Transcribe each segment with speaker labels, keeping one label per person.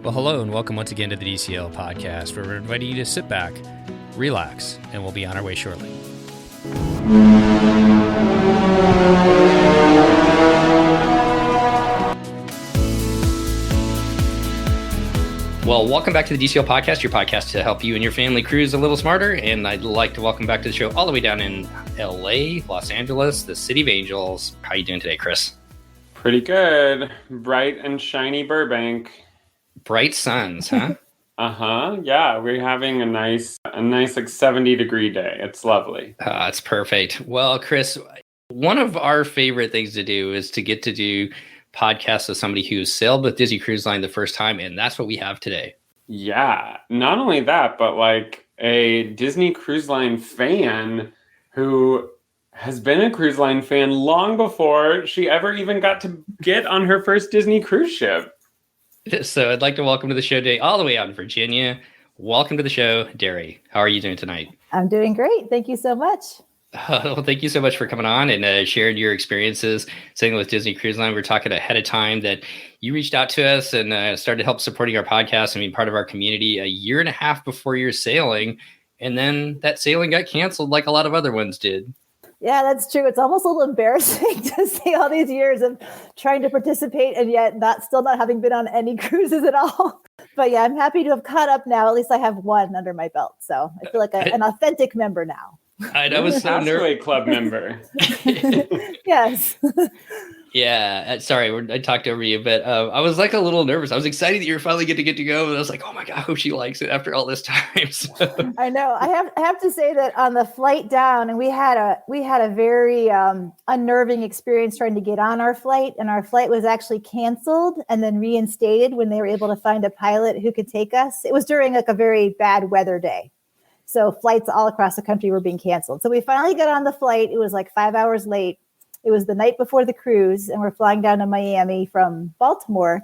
Speaker 1: Well, hello and welcome once again to the DCL podcast, where we're inviting you to sit back, relax, and we'll be on our way shortly. Well, welcome back to the DCL podcast, your podcast to help you and your family cruise a little smarter. And I'd like to welcome back to the show all the way down in LA, Los Angeles, the City of Angels. How are you doing today, Chris?
Speaker 2: Pretty good. Bright and shiny Burbank.
Speaker 1: Bright suns, huh?
Speaker 2: Yeah, we're having a nice like 70-degree day. It's lovely.
Speaker 1: It's perfect. Well, Chris, one of our favorite things to do is to get to do podcasts with somebody who's sailed with Disney Cruise Line the first time, and that's what we have today.
Speaker 2: Yeah, not only that, but like a Disney Cruise Line fan who has been a cruise line fan long before she ever even got to get on her first Disney cruise ship.
Speaker 1: So I'd like to welcome to the show today, all the way out in Virginia. Welcome to the show, Derry. How are you doing tonight?
Speaker 3: I'm doing great. Thank you so much.
Speaker 1: Well, thank you so much for coming on and sharing your experiences sailing with Disney Cruise Line. We were talking ahead of time that you reached out to us and started to help supporting our podcast and being part of our community a year and a half before your sailing. And then that sailing got canceled like a lot of other ones did.
Speaker 3: Yeah, that's true. It's almost a little embarrassing to see all these years of trying to participate and yet still not having been on any cruises at all. But yeah, I'm happy to have caught up now. At least I have one under my belt. So I feel like an authentic member now.
Speaker 1: I was so nervous.
Speaker 2: Club member.
Speaker 3: Yes.
Speaker 1: Yeah. Sorry, I talked over you, but I was like a little nervous. I was excited that you were finally get to go. And I was like, oh my God, I hope she likes it after all this time. So.
Speaker 3: I know. I have to say that on the flight down, and we had a very unnerving experience trying to get on our flight, and our flight was actually canceled and then reinstated when they were able to find a pilot who could take us. It was during like a very bad weather day. So flights all across the country were being canceled. So we finally got on the flight. It was like 5 hours late. It was the night before the cruise, and we're flying down to Miami from Baltimore.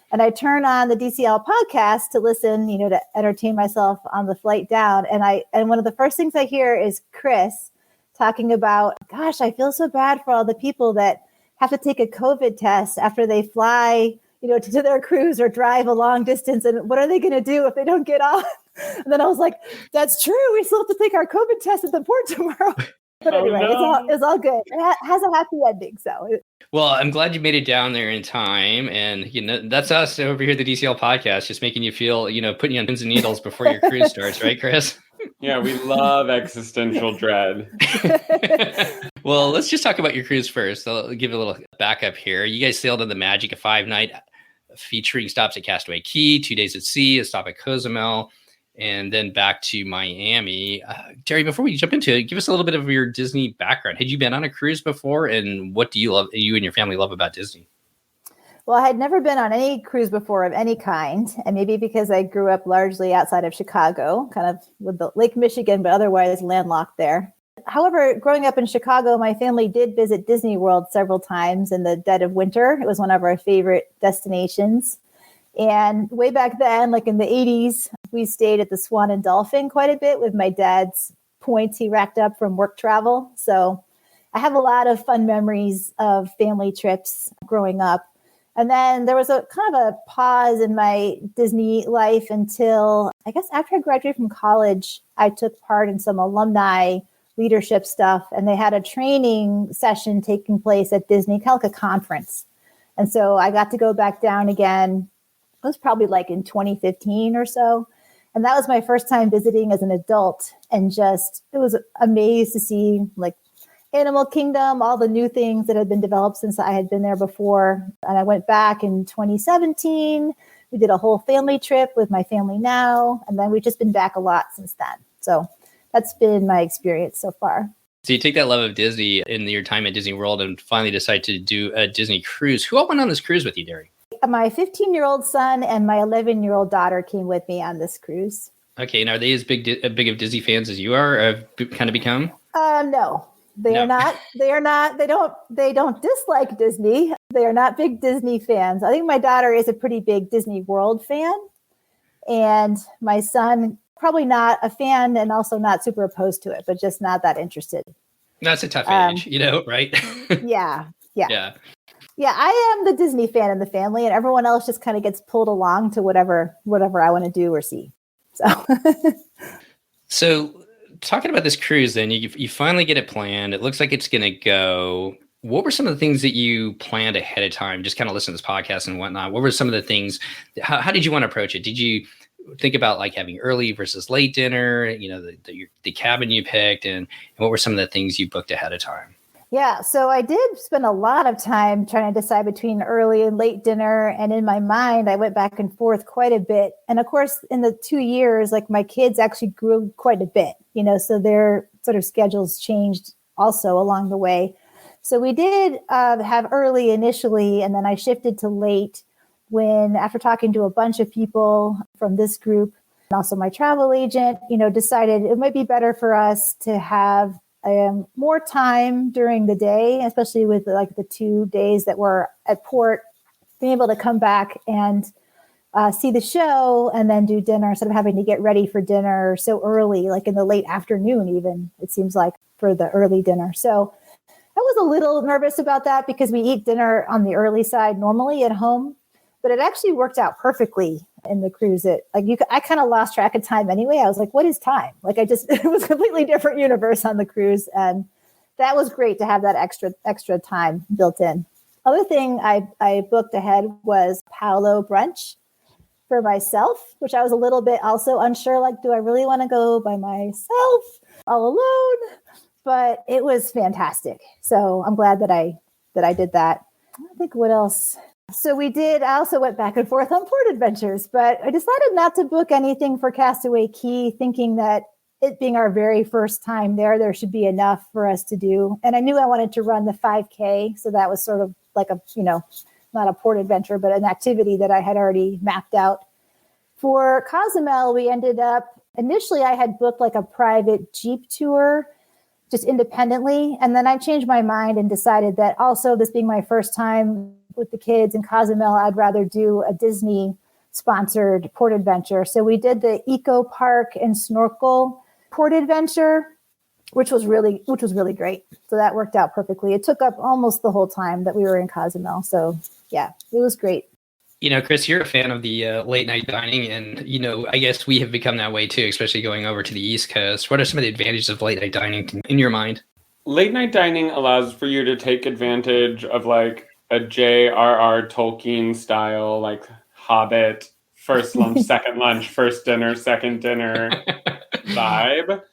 Speaker 3: And I turn on the DCL podcast to listen, to entertain myself on the flight down. And one of the first things I hear is Chris talking about, gosh, I feel so bad for all the people that have to take a COVID test after they fly, to their cruise or drive a long distance. And what are they going to do if they don't get on? And then I was like, that's true. We still have to take our COVID test at the port tomorrow. But anyway, it's all good. It has a happy ending. So,
Speaker 1: well, I'm glad you made it down there in time. And, that's us over here at the DCL podcast, just making you feel, putting you on pins and needles before your cruise starts. Right, Chris?
Speaker 2: Yeah, we love existential dread.
Speaker 1: Well, let's just talk about your cruise first. I'll give you a little backup here. You guys sailed on the Magic of 5-night featuring stops at Castaway Cay, 2 days at sea, a stop at Cozumel, and then back to Miami. Derry, before we jump into it, give us a little bit of your Disney background. Had you been on a cruise before, and what do you and your family love about Disney?
Speaker 3: Well, I had never been on any cruise before of any kind, and maybe because I grew up largely outside of Chicago, kind of with the Lake Michigan, but otherwise landlocked there. However, growing up in Chicago, my family did visit Disney World several times in the dead of winter. It was one of our favorite destinations. And way back then, like in the 80s, we stayed at the Swan and Dolphin quite a bit with my dad's points he racked up from work travel. So I have a lot of fun memories of family trips growing up. And then there was a kind of a pause in my Disney life until, I guess, after I graduated from college, I took part in some alumni leadership stuff. And they had a training session taking place at Disney, kind of like a conference. And so I got to go back down again. It was probably like in 2015 or so. And that was my first time visiting as an adult. And it was amazed to see like Animal Kingdom, all the new things that had been developed since I had been there before. And I went back in 2017. We did a whole family trip with my family now. And then we've just been back a lot since then. So that's been my experience so far.
Speaker 1: So you take that love of Disney in your time at Disney World and finally decide to do a Disney cruise. Who all went on this cruise with you, Derry?
Speaker 3: My 15-year-old son and my 11-year-old daughter came with me on this cruise.
Speaker 1: Okay, and are they as big of Disney fans as you are, or have kind of become?
Speaker 3: No, they are not. They are not. They don't dislike Disney. They are not big Disney fans. I think my daughter is a pretty big Disney World fan, and my son probably not a fan, and also not super opposed to it, but just not that interested.
Speaker 1: That's a tough age, right?
Speaker 3: Yeah. Yeah, I am the Disney fan in the family, and everyone else just kind of gets pulled along to whatever I want to do or see. So,
Speaker 1: So talking about this cruise, then you finally get it planned. It looks like it's going to go. What were some of the things that you planned ahead of time? Just kind of listen to this podcast and whatnot. What were some of the things? How did you want to approach it? Did you think about like having early versus late dinner? You know, the cabin you picked, and what were some of the things you booked ahead of time?
Speaker 3: yeah, so I did spend a lot of time trying to decide between early and late dinner. And in my mind, I went back and forth quite a bit. And of course, in the 2 years, like my kids actually grew quite a bit, so their sort of schedules changed also along the way. So we did have early initially, and then I shifted to late when, after talking to a bunch of people from this group, and also my travel agent, decided it might be better for us to have more time during the day, especially with like the 2 days that we're at port, being able to come back and see the show and then do dinner instead of having to get ready for dinner so early, like in the late afternoon, even it seems like for the early dinner. So I was a little nervous about that because we eat dinner on the early side normally at home, but it actually worked out perfectly in the cruise. I kind of lost track of time anyway. I was like, what is time? It was a completely different universe on the cruise. And that was great to have that extra time built in. Other thing I booked ahead was Paolo brunch for myself, which I was a little bit also unsure, like, do I really want to go by myself all alone? But it was fantastic. So I'm glad that I did that. I think what else? So I also went back and forth on port adventures, but I decided not to book anything for Castaway Cay, thinking that it being our very first time there should be enough for us to do. And I knew I wanted to run the 5K. So that was sort of like not a port adventure, but an activity that I had already mapped out. For Cozumel, we ended up, initially I had booked like a private Jeep tour just independently. And then I changed my mind and decided that also, this being my first time with the kids in Cozumel, I'd rather do a Disney sponsored port adventure. So we did the Eco Park and Snorkel port adventure, which was really great. So that worked out perfectly. It took up almost the whole time that we were in Cozumel. So yeah, it was great.
Speaker 1: Chris, you're a fan of the late night dining, and I guess we have become that way too, especially going over to the East Coast. What are some of the advantages of late night dining in your mind?
Speaker 2: Late night dining allows for you to take advantage of like a J.R.R. Tolkien style, like Hobbit, first lunch, second lunch, first dinner, second dinner vibe.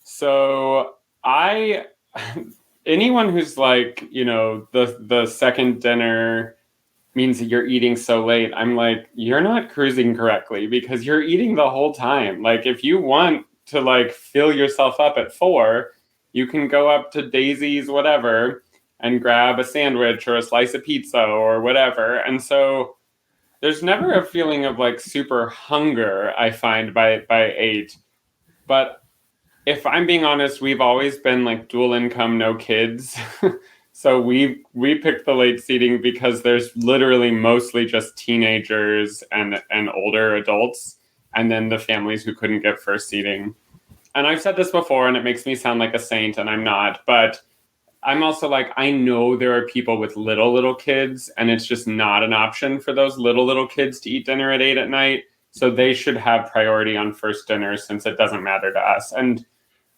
Speaker 2: So anyone who's like, the second dinner means that you're eating so late, I'm like, you're not cruising correctly because you're eating the whole time. Like, if you want to like fill yourself up at 4, you can go up to Daisy's whatever and grab a sandwich or a slice of pizza or whatever. And so there's never a feeling of like super hunger, I find, by 8. But if I'm being honest, we've always been like dual income, no kids. So we picked the late seating because there's literally mostly just teenagers and older adults, and then the families who couldn't get first seating. And I've said this before, and it makes me sound like a saint, and I'm not. But I'm also like, I know there are people with little kids, and it's just not an option for those little kids to eat dinner at 8 at night. So they should have priority on first dinner since it doesn't matter to us. And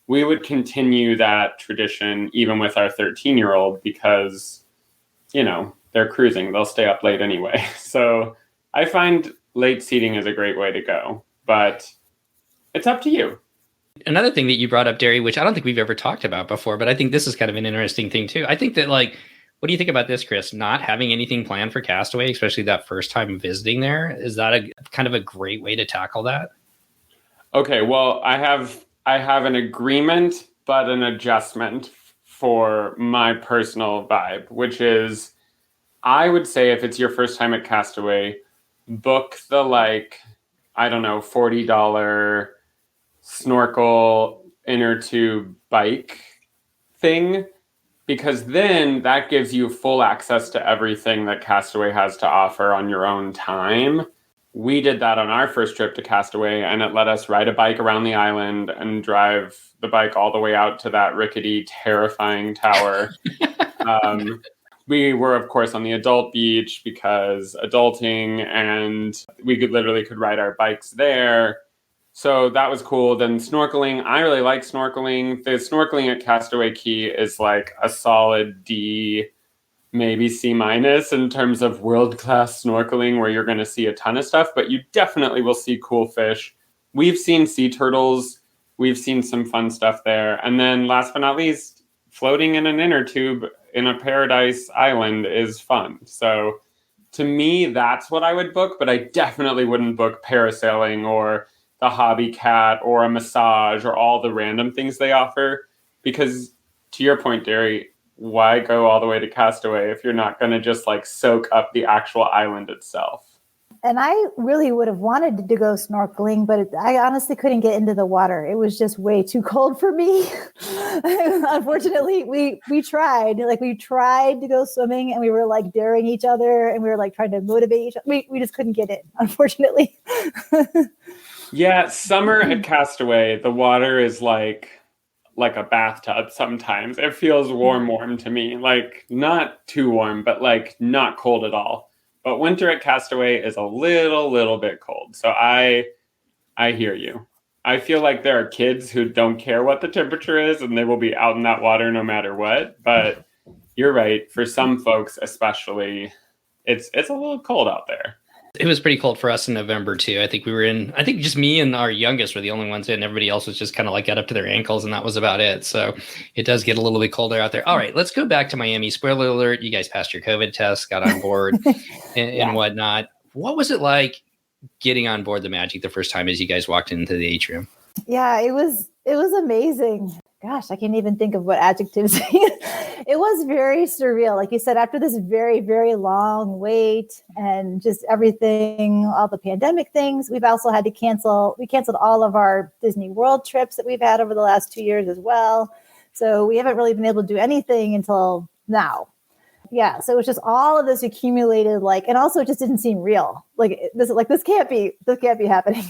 Speaker 2: we would continue that tradition even with our 13-year-old because, they're cruising. They'll stay up late anyway. So I find late seating is a great way to go, but it's up to you.
Speaker 1: Another thing that you brought up, Derry, which I don't think we've ever talked about before, but I think this is kind of an interesting thing too. I think that what do you think about this, Chris? Not having anything planned for Castaway, especially that first time visiting there. Is that a kind of a great way to tackle that?
Speaker 2: Okay, well, I have an agreement, but an adjustment for my personal vibe, which is, I would say if it's your first time at Castaway, book the $40 snorkel inner tube bike thing, because then that gives you full access to everything that Castaway has to offer on your own time. We did that on our first trip to Castaway, and it let us ride a bike around the island and drive the bike all the way out to that rickety, terrifying tower. We were, of course, on the adult beach because adulting, and we could ride our bikes there. So that was cool. Then snorkeling, I really like snorkeling. The snorkeling at Castaway Cay is like a solid D, maybe C minus in terms of world-class snorkeling where you're going to see a ton of stuff, but you definitely will see cool fish. We've seen sea turtles. We've seen some fun stuff there. And then last but not least, floating in an inner tube in a paradise island is fun. So to me, that's what I would book, but I definitely wouldn't book parasailing or the hobby cat or a massage or all the random things they offer. Because to your point, Derry, why go all the way to Castaway if you're not going to just like soak up the actual island itself?
Speaker 3: And I really would have wanted to go snorkeling, but I honestly couldn't get into the water. It was just way too cold for me. Unfortunately, we tried. Like, we tried to go swimming, and we were like daring each other, and we were like trying to motivate each other. We just couldn't get in, unfortunately.
Speaker 2: Yeah, summer at Castaway, the water is like a bathtub sometimes. It feels warm to me. Like, not too warm, but like not cold at all. But winter at Castaway is a little bit cold. So I hear you. I feel like there are kids who don't care what the temperature is and they will be out in that water no matter what. But you're right. For some folks, especially, it's a little cold out there.
Speaker 1: It was pretty cold for us in November too. I think just me and our youngest were the only ones in. Everybody else was just kind of like got up to their ankles, and that was about it. So it does get a little bit colder out there. All right, let's go back to Miami. Spoiler alert, you guys passed your COVID test, got on board and whatnot. What was it like getting on board the Magic the first time as you guys walked into the atrium?
Speaker 3: Yeah, it was amazing. Gosh, I can't even think of what adjectives. It was very surreal. Like you said, after this very, very long wait and just everything, all the pandemic things, we've also had to cancel. We canceled all of our Disney World trips that we've had over the last 2 years as well. So we haven't really been able to do anything until now. Yeah. So it was just all of this accumulated, and also it just didn't seem real. This can't be happening.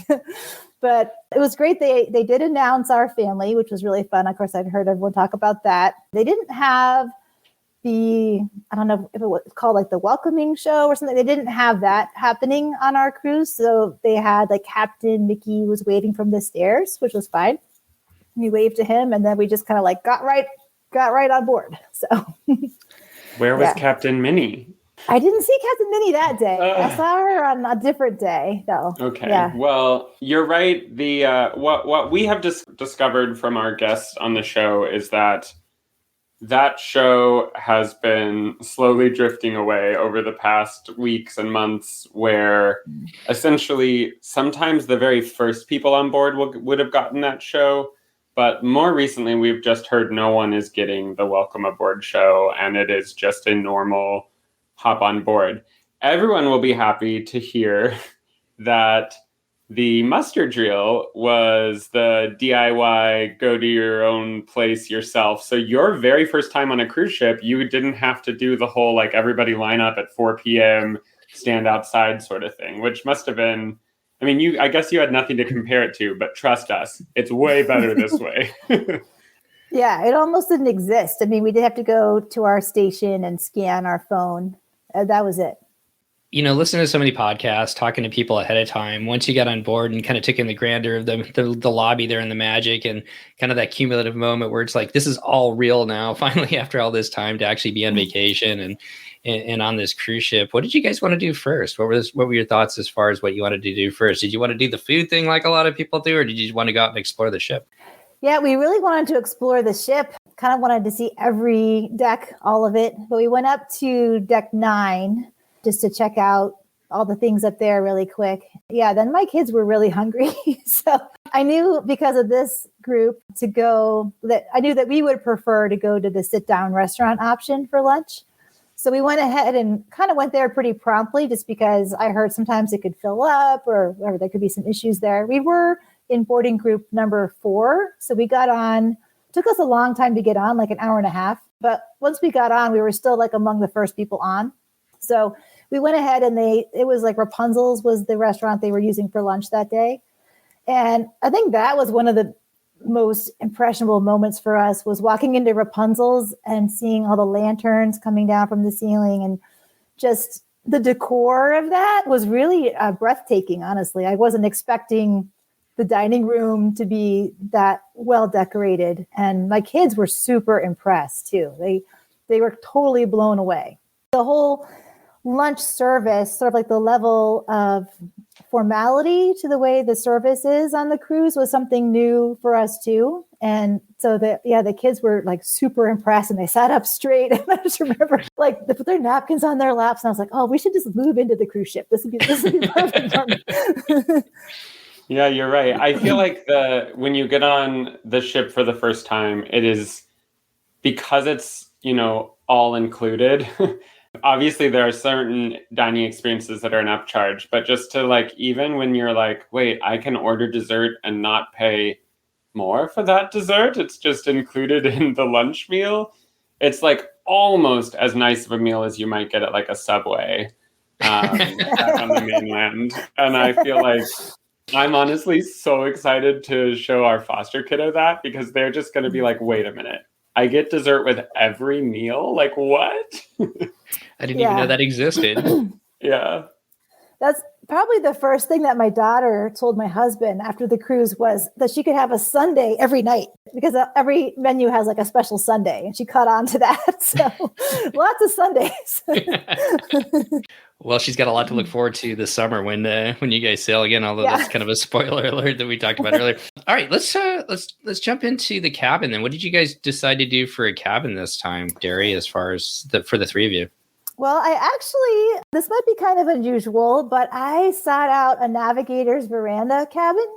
Speaker 3: But it was great. They did announce our family, which was really fun. Of course, I'd heard everyone talk about that. They didn't have I don't know if it was called like the welcoming show or something. They didn't have that happening on our cruise. So they had like Captain Mickey was waiting from the stairs, which was fine. We waved to him, and then we just kind of like got right on board. So
Speaker 2: where was Captain Minnie?
Speaker 3: I didn't see Captain Minnie that day. I saw her on a different day, though.
Speaker 2: Okay.
Speaker 3: Yeah.
Speaker 2: Well, you're right. The what we have discovered from our guests on the show is that show has been slowly drifting away over the past weeks and months, where essentially sometimes the very first people on board would have gotten that show. But more recently, we've just heard no one is getting the Welcome Aboard show, and it is just a normal hop on board. Everyone will be happy to hear that the mustard drill was the DIY, go to your own place yourself. So your very first time on a cruise ship, you didn't have to do the whole like everybody line up at 4 p.m., stand outside sort of thing, which must have been, I mean, I guess you had nothing to compare it to, but trust us, it's way better this way.
Speaker 3: Yeah, it almost didn't exist. I mean, we did have to go to our station and scan our phone. That was it.
Speaker 1: You know, listening to so many podcasts, talking to people ahead of time, once you got on board and kind of took in the grandeur of the lobby there in the Magic, and kind of that cumulative moment where it's like, this is all real now, finally, after all this time to actually be on vacation and on this cruise ship. What did you guys want to do first? What were your thoughts as far as what you wanted to do first? Did you want to do the food thing like a lot of people do, or did you want to go out and explore the ship?
Speaker 3: Yeah, we really wanted to explore the ship, kind of wanted to see every deck, all of it. But we went up to deck 9 just to check out all the things up there really quick. Yeah, then my kids were really hungry. So I knew because of this group I knew that we would prefer to go to the sit-down restaurant option for lunch. So we went ahead and kind of went there pretty promptly just because I heard sometimes it could fill up or whatever, there could be some issues there. We were in boarding group number 4. So we got on, took us a long time to get on, like an hour and a half. But once we got on, we were still like among the first people on. So we went ahead and it was like Rapunzel's was the restaurant they were using for lunch that day. And I think that was one of the most impressionable moments for us was walking into Rapunzel's and seeing all the lanterns coming down from the ceiling, and just the decor of that was really breathtaking. Honestly, I wasn't expecting the dining room to be that well decorated, and my kids were super impressed too. They were totally blown away. The whole lunch service, sort of like the level of formality to the way the service is on the cruise, was something new for us too. And so the kids were like super impressed, and they sat up straight. And I just remember like they put their napkins on their laps, and I was like, oh, we should just move into the cruise ship. This would be perfect for me.
Speaker 2: Yeah, you're right. I feel like when you get on the ship for the first time, it is because it's, all included. Obviously, there are certain dining experiences that are an upcharge, but just to like, even when you're like, wait, I can order dessert and not pay more for that dessert, it's just included in the lunch meal. It's like almost as nice of a meal as you might get at like a Subway back on the mainland. And I feel like I'm honestly so excited to show our foster kiddo that, because they're just going to be like, wait a minute, I get dessert with every meal? Like what?
Speaker 1: I didn't even know that existed.
Speaker 2: Yeah.
Speaker 3: That's probably the first thing that my daughter told my husband after the cruise, was that she could have a sundae every night, because every menu has like a special sundae, and she caught on to that. So lots of sundaes.
Speaker 1: Well, she's got a lot to look forward to this summer when you guys sail again. Although that's kind of a spoiler alert that we talked about earlier. All right, let's jump into the cabin then. What did you guys decide to do for a cabin this time, Derry? As far as for the three of you.
Speaker 3: Well, this might be kind of unusual, but I sought out a navigator's veranda cabin,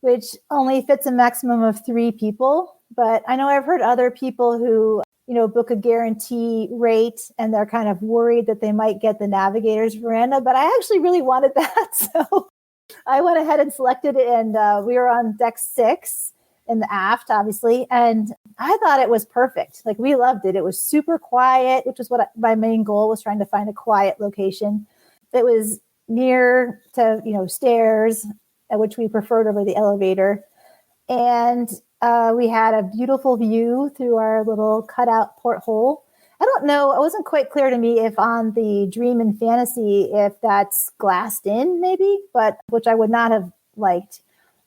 Speaker 3: which only fits a maximum of 3 people. But I know I've heard other people who, book a guarantee rate, and they're kind of worried that they might get the navigator's veranda. But I actually really wanted that. So I went ahead and selected it, and we were on deck 6 in the aft, obviously. And I thought it was perfect. Like, we loved it. It was super quiet, which was what my main goal was, trying to find a quiet location. It was near to, stairs, which we preferred over the elevator. And we had a beautiful view through our little cutout porthole. I don't know. It wasn't quite clear to me if on the Dream and Fantasy, if that's glassed in maybe, but which I would not have liked.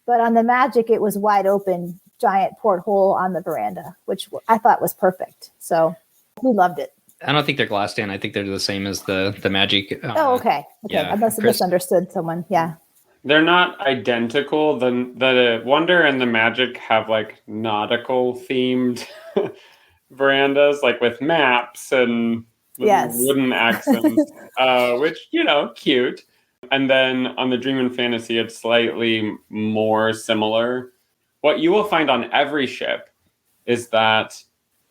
Speaker 3: But on the Magic, it was wide open, giant porthole on the veranda, which I thought was perfect. So we loved it.
Speaker 1: I don't think they're glassed in. I think they're the same as the Magic.
Speaker 3: Okay. Yeah, I must have misunderstood someone. Yeah.
Speaker 2: They're not identical. The Wonder and the Magic have like nautical themed verandas, like with maps and wooden accents, which, cute. And then on the Dream and Fantasy, it's slightly more similar. What you will find on every ship is that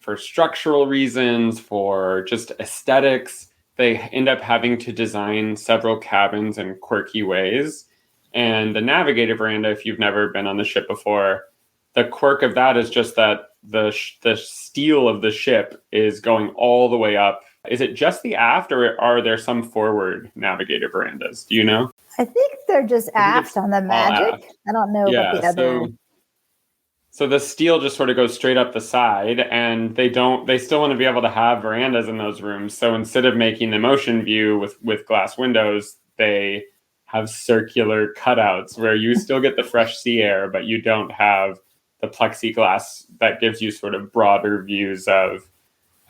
Speaker 2: for structural reasons, for just aesthetics, they end up having to design several cabins in quirky ways. And the Navigator veranda, if you've never been on the ship before, the quirk of that is just that the steel of the ship is going all the way up. Is it just the aft, or are there some forward Navigator verandas? Do you know?
Speaker 3: I think they're just aft on the Magic. I don't know about the other.
Speaker 2: So the steel just sort of goes straight up the side, and they still want to be able to have verandas in those rooms. So instead of making the motion view with glass windows, they have circular cutouts where you still get the fresh sea air, but you don't have the plexiglass that gives you sort of broader views of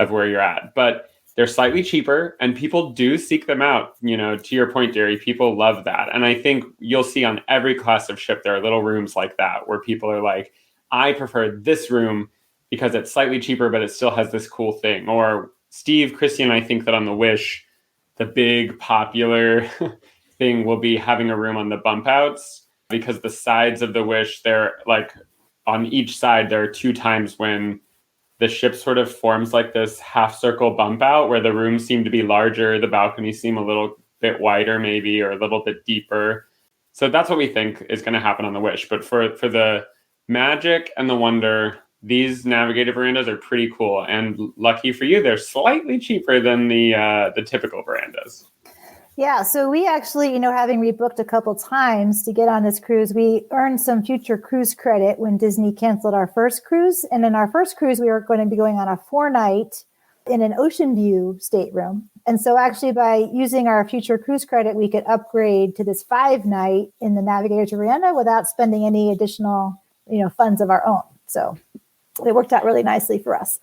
Speaker 2: where you're at. But they're slightly cheaper, and people do seek them out. To your point, Derry, people love that. And I think you'll see on every class of ship, there are little rooms like that where people are like, I prefer this room because it's slightly cheaper, but it still has this cool thing. Or Steve, Christy, and I think that on the Wish, the big popular thing will be having a room on the bump outs, because the sides of the Wish, they're like on each side, there are 2 times when the ship sort of forms like this half circle bump out where the rooms seem to be larger. The balconies seem a little bit wider maybe, or a little bit deeper. So that's what we think is going to happen on the Wish. But for the Magic and the Wonder, these Navigator verandas are pretty cool. And lucky for you, they're slightly cheaper than the typical verandas.
Speaker 3: Yeah, so we actually, having rebooked a couple times to get on this cruise, we earned some future cruise credit when Disney canceled our first cruise. And in our first cruise, we were going to be going on a 4-night in an ocean view stateroom. And so actually by using our future cruise credit, we could upgrade to this 5-night in the Navigator Veranda without spending any additional, funds of our own. So it worked out really nicely for us.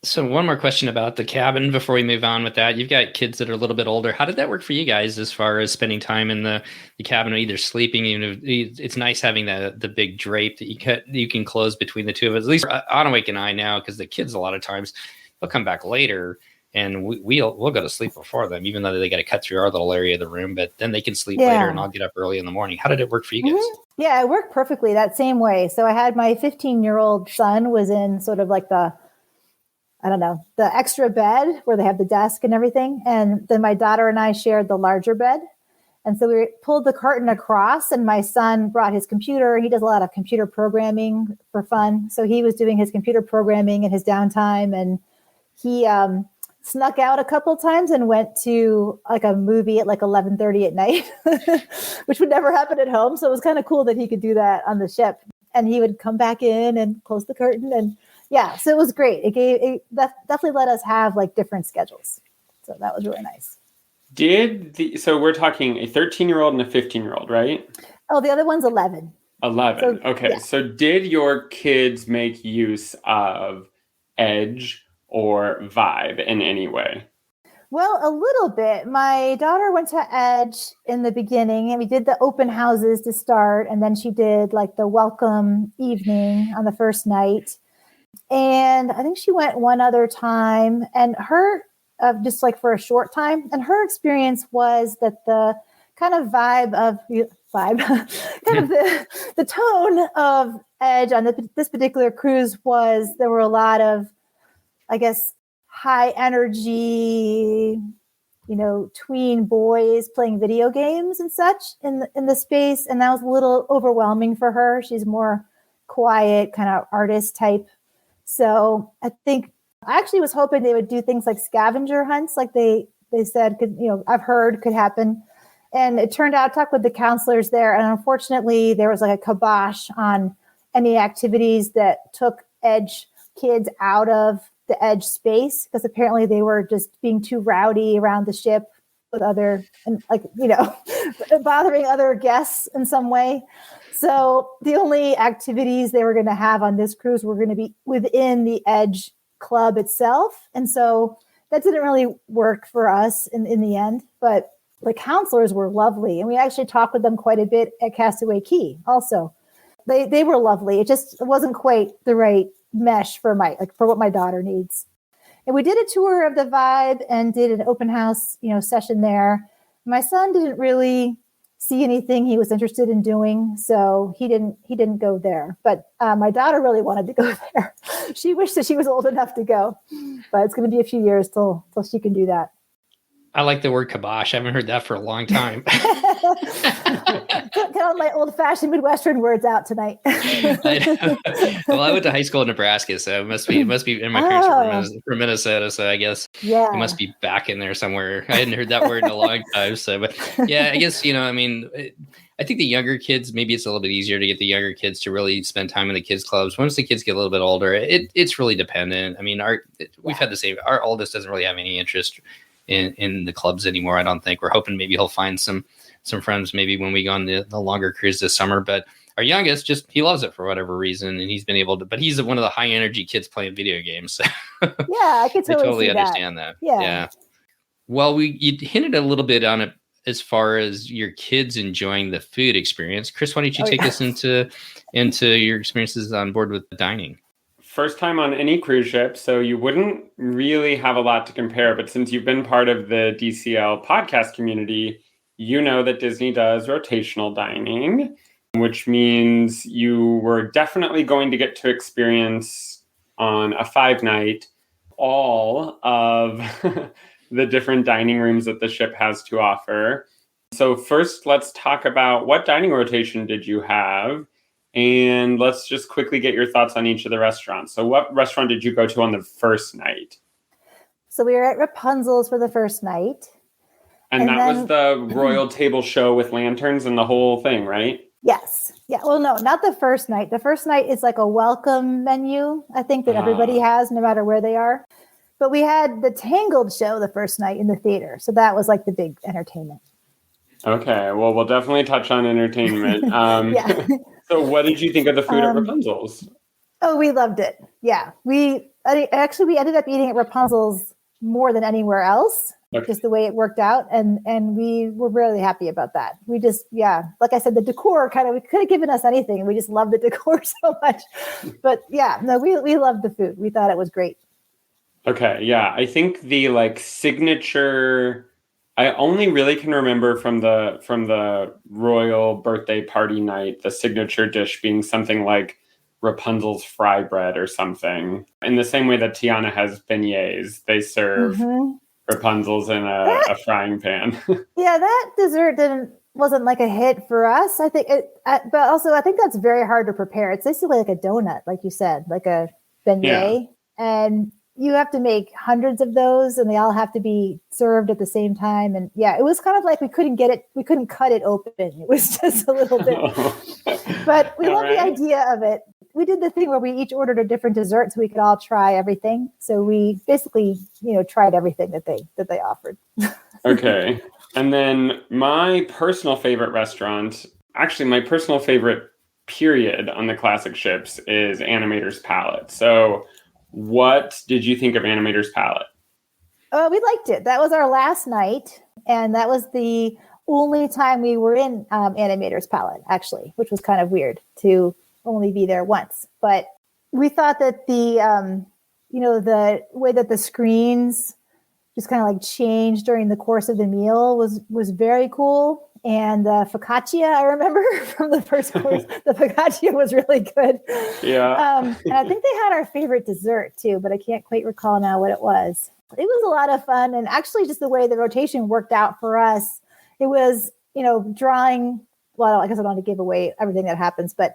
Speaker 1: So one more question about the cabin before we move on with that. You've got kids that are a little bit older. How did that work for you guys as far as spending time in the cabin, or either sleeping? It's nice having the big drape that you can close between the two of us. At least Anawake and I now, because the kids a lot of times they'll come back later and we'll go to sleep before them, even though they got to cut through our little area of the room. But then they can sleep later, and I'll get up early in the morning. How did it work for you guys?
Speaker 3: Mm-hmm. Yeah, it worked perfectly that same way. So I had my 15-year-old son was in sort of like the extra bed where they have the desk and everything. And then my daughter and I shared the larger bed. And so we pulled the curtain across, and my son brought his computer. He does a lot of computer programming for fun. So he was doing his computer programming in his downtime, and he snuck out a couple times and went to like a movie at like 11:30 at night, which would never happen at home. So it was kind of cool that he could do that on the ship. And he would come back in and close the curtain, and yeah, so it was great. It definitely let us have like different schedules. So that was really nice.
Speaker 2: So we're talking a 13-year-old and a 15-year-old, right?
Speaker 3: Oh, the other one's 11.
Speaker 2: 11. So, okay. Yeah. So did your kids make use of Edge or Vibe in any way?
Speaker 3: Well, a little bit. My daughter went to Edge in the beginning, and we did the open houses to start. And then she did like the welcome evening on the first night. And I think she went one other time, and her just like for a short time. And her experience was that the kind of kind of the tone of Edge on this particular cruise was there were a lot of, I guess, high energy, tween boys playing video games and such in the space. And that was a little overwhelming for her. She's more quiet, kind of artist type. So I actually was hoping they would do things like scavenger hunts, like they said I've heard could happen. And it turned out, I talked with the counselors there, and unfortunately there was like a kibosh on any activities that took Edge kids out of the Edge space, because apparently they were just being too rowdy around the ship with bothering other guests in some way. So the only activities they were going to have on this cruise were going to be within the Edge club itself. And so that didn't really work for us in the end, but the counselors were lovely. And we actually talked with them quite a bit at Castaway Cay also. They were lovely. It wasn't quite the right mesh for what my daughter needs. And we did a tour of the Vibe and did an open house, session there. My son didn't really see anything he was interested in doing, so he didn't go there. But my daughter really wanted to go there. She wished that she was old enough to go, but it's going to be a few years till she can do that.
Speaker 1: I like the word kibosh. I haven't heard that for a long time.
Speaker 3: Get all my old-fashioned Midwestern words out tonight.
Speaker 1: Well, I went to high school in Nebraska, so it must be. And my parents were from Minnesota, so I guess it must be back in there somewhere. I hadn't heard that word in a long time. So, but yeah, I guess I think the younger kids, maybe it's a little bit easier to get the younger kids to really spend time in the kids clubs. Once the kids get a little bit older, it's really dependent. I mean, we've had the same. Our oldest doesn't really have any interest in the clubs anymore. I don't think. We're hoping maybe he'll find some friends maybe when we go on the longer cruise this summer. But our youngest, he loves it for whatever reason, and he's been able to. But he's one of the high energy kids playing video games. So
Speaker 3: yeah, I can
Speaker 1: totally understand that. Yeah. Well, you hinted a little bit on it as far as your kids enjoying the food experience. Chris, why don't you take us into your experiences on board with dining?
Speaker 2: First time on any cruise ship, so you wouldn't really have a lot to compare. But since you've been part of the DCL podcast community, you know that Disney does rotational dining, which means you were definitely going to get to experience on a 5-night all of the different dining rooms that the ship has to offer. So first, let's talk about what dining rotation did you have? And let's just quickly get your thoughts on each of the restaurants. So what restaurant did you go to on the first night?
Speaker 3: So we were at Rapunzel's for the first night.
Speaker 2: And that was the royal table show with lanterns and the whole thing, right?
Speaker 3: Yes. Yeah. Well, no, not the first night. The first night is like a welcome menu, I think, that everybody has, no matter where they are. But we had the Tangled show the first night in the theater. So that was like the big entertainment.
Speaker 2: Okay. Well, we'll definitely touch on entertainment. So what did you think of the food at Rapunzel's?
Speaker 3: Oh, we loved it. Yeah. We ended up eating at Rapunzel's more than anywhere else. Okay. Just the way it worked out. And we were really happy about that. We just, like I said, the decor we could have given us anything. We just loved the decor so much. But we loved the food. We thought it was great.
Speaker 2: Okay. Yeah. I think the signature, I only really can remember from the royal birthday party night, the signature dish being something like Rapunzel's fry bread or something. In the same way that Tiana has beignets, they serve Rapunzel's in a frying pan. Yeah, that
Speaker 3: dessert wasn't like a hit for us. I think but also I think that's very hard to prepare. It's basically like a donut, like you said, like a beignet, and you have to make hundreds of those, and they all have to be served at the same time. And it was kind of like we couldn't cut it open. It was just a little bit, but we love the idea of it. We did the thing where we each ordered a different dessert so we could all try everything. So we basically, tried everything that they offered.
Speaker 2: Okay. And then my personal favorite restaurant, actually my personal favorite period on the classic ships, is Animator's Palette. So what did you think of Animator's Palette?
Speaker 3: We liked it. That was our last night. And that was the only time we were in Animator's Palette, actually, which was kind of weird to only be there once. But we thought that the way that the screens just kind of changed during the course of the meal was very cool. And the focaccia, I remember from the first course, the focaccia was really good.
Speaker 2: Yeah.
Speaker 3: And I think they had our favorite dessert too, but I can't quite recall now what it was. It was a lot of fun. And actually just the way the rotation worked out for us, it was, drawing, well, I guess I don't want to give away everything that happens, but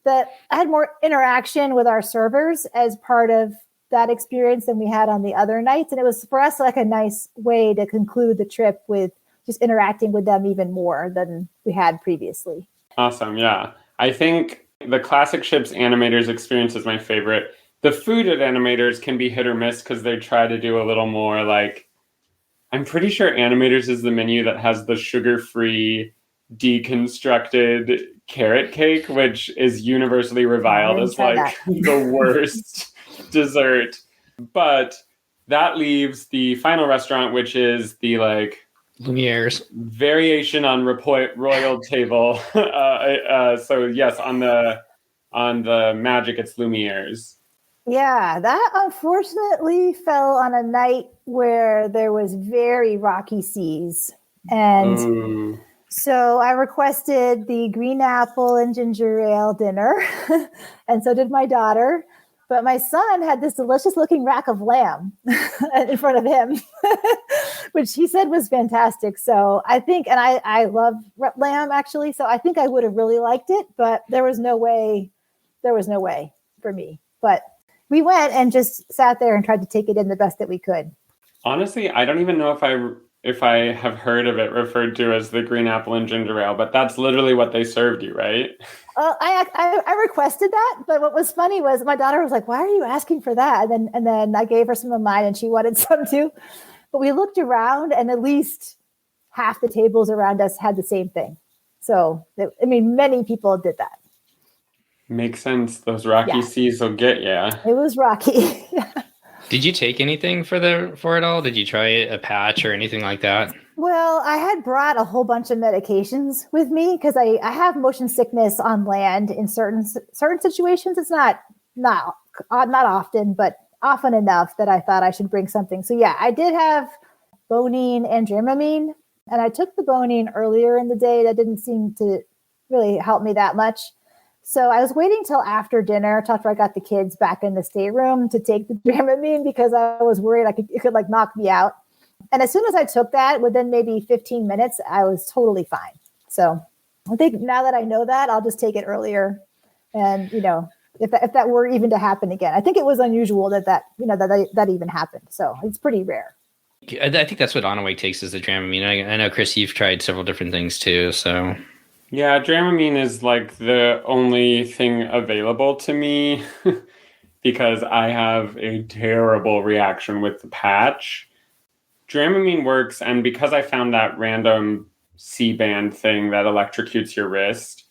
Speaker 3: that I had more interaction with our servers as part of that experience than we had on the other nights. And it was for us like a nice way to conclude the trip with just interacting with them even more than we had previously.
Speaker 2: Awesome. Yeah. I think the classic ships animators experience is my favorite. The food at animators can be hit or miss because they try to do a little more I'm pretty sure animators is the menu that has the sugar-free deconstructed carrot cake, which is universally reviled as the worst dessert. But that leaves the final restaurant, which is the
Speaker 1: Lumiere's
Speaker 2: variation on royal table. So yes, on the magic, it's Lumiere's.
Speaker 3: Yeah, that unfortunately fell on a night where there was very rocky seas. And so I requested the green apple and ginger ale dinner. And so did my daughter. But my son had this delicious looking rack of lamb in front of him, which he said was fantastic. So I think, and I love lamb actually. So I think I would have really liked it, but there was no way for me. But we went and just sat there and tried to take it in the best that we could.
Speaker 2: Honestly, I don't even know if I have heard of it referred to as the green apple and ginger ale, but that's literally what they served you, right?
Speaker 3: I requested that, but what was funny was my daughter was like, "Why are you asking for that?" And then I gave her some of mine, and she wanted some too. But we looked around, and at least half the tables around us had the same thing. So, many people did that.
Speaker 2: Makes sense. Those rocky seas will get you.
Speaker 3: It was rocky.
Speaker 1: Did you take anything for it all? Did you try a patch or anything like that?
Speaker 3: Well, I had brought a whole bunch of medications with me because I have motion sickness on land in certain situations. It's not often, but often enough that I thought I should bring something. So yeah, I did have Bonine and Dramamine, and I took the Bonine earlier in the day. That didn't seem to really help me that much. So I was waiting till after dinner, after I got the kids back in the stateroom, to take the Dramamine because I was worried it could knock me out. And as soon as I took that, within maybe 15 minutes, I was totally fine. So I think now that I know that, I'll just take it earlier. And, if that were even to happen again, I think it was unusual that even happened. So it's pretty rare.
Speaker 1: I think that's what Onaway takes is the Dramamine. I know, Chris, you've tried several different things too. So
Speaker 2: Yeah, Dramamine is like the only thing available to me because I have a terrible reaction with the patch. Dramamine works, and because I found that random C-band thing that electrocutes your wrist,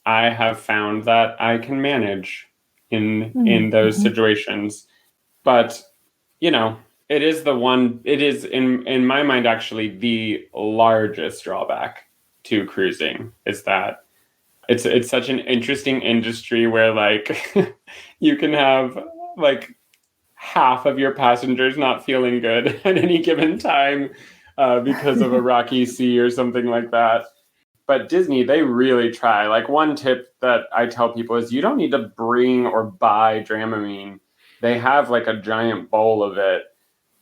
Speaker 2: I have found that I can manage in those situations. But, you know, it is in my mind actually the largest drawback to cruising is that it's such an interesting industry where like you can have like half of your passengers not feeling good at any given time because of a rocky sea or something like that. But Disney, they really try. Like one tip that I tell people is you don't need to bring or buy Dramamine. They have like a giant bowl of it.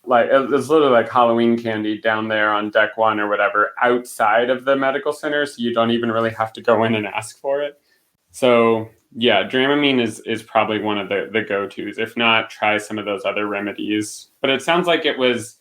Speaker 2: Like it's literally like Halloween candy down there on deck one or whatever outside of the medical center. So you don't even really have to go in and ask for it. So yeah, Dramamine is probably one of the go-tos. If not, try some of those other remedies. But it sounds like it was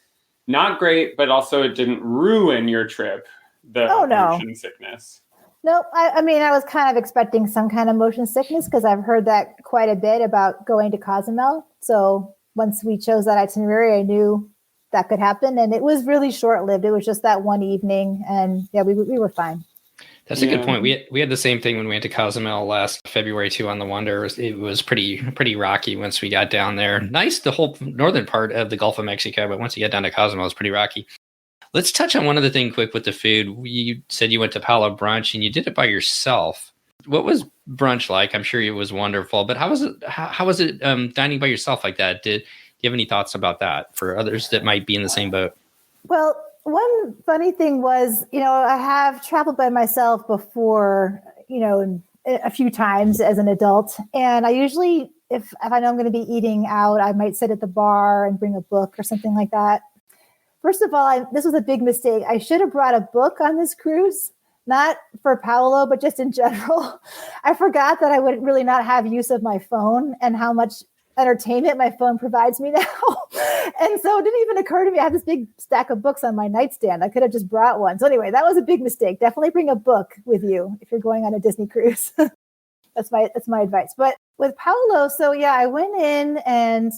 Speaker 2: not great, but also it didn't ruin your trip. Motion sickness.
Speaker 3: No, I mean, I was kind of expecting some kind of motion sickness because I've heard that quite a bit about going to Cozumel. So once we chose that itinerary, I knew that could happen. And it was really short-lived. It was just that one evening. And yeah, we were fine.
Speaker 1: That's a good point. We had the same thing when we went to Cozumel last February too on the Wonder. It was pretty rocky once we got down there. Nice, the whole northern part of the Gulf of Mexico, but once you get down to Cozumel, it was pretty rocky. Let's touch on one other thing quick with the food. You said you went to Palo Brunch and you did it by yourself. What was brunch like? I'm sure it was wonderful, but how was it? How was it dining by yourself like that? Do you have any thoughts about that for others that might be in the same boat?
Speaker 3: Well, one funny thing was, I have traveled by myself before, a few times as an adult. And I usually, if I know I'm going to be eating out, I might sit at the bar and bring a book or something like that. First of all, this was a big mistake. I should have brought a book on this cruise, not for Paolo, but just in general. I forgot that I would really not have use of my phone and how much entertainment my phone provides me now. And so it didn't even occur to me. I have this big stack of books on my nightstand. I could have just brought one. So anyway, that was a big mistake. Definitely bring a book with you if you're going on a Disney cruise. That's my advice. But with Paolo, so yeah, I went in and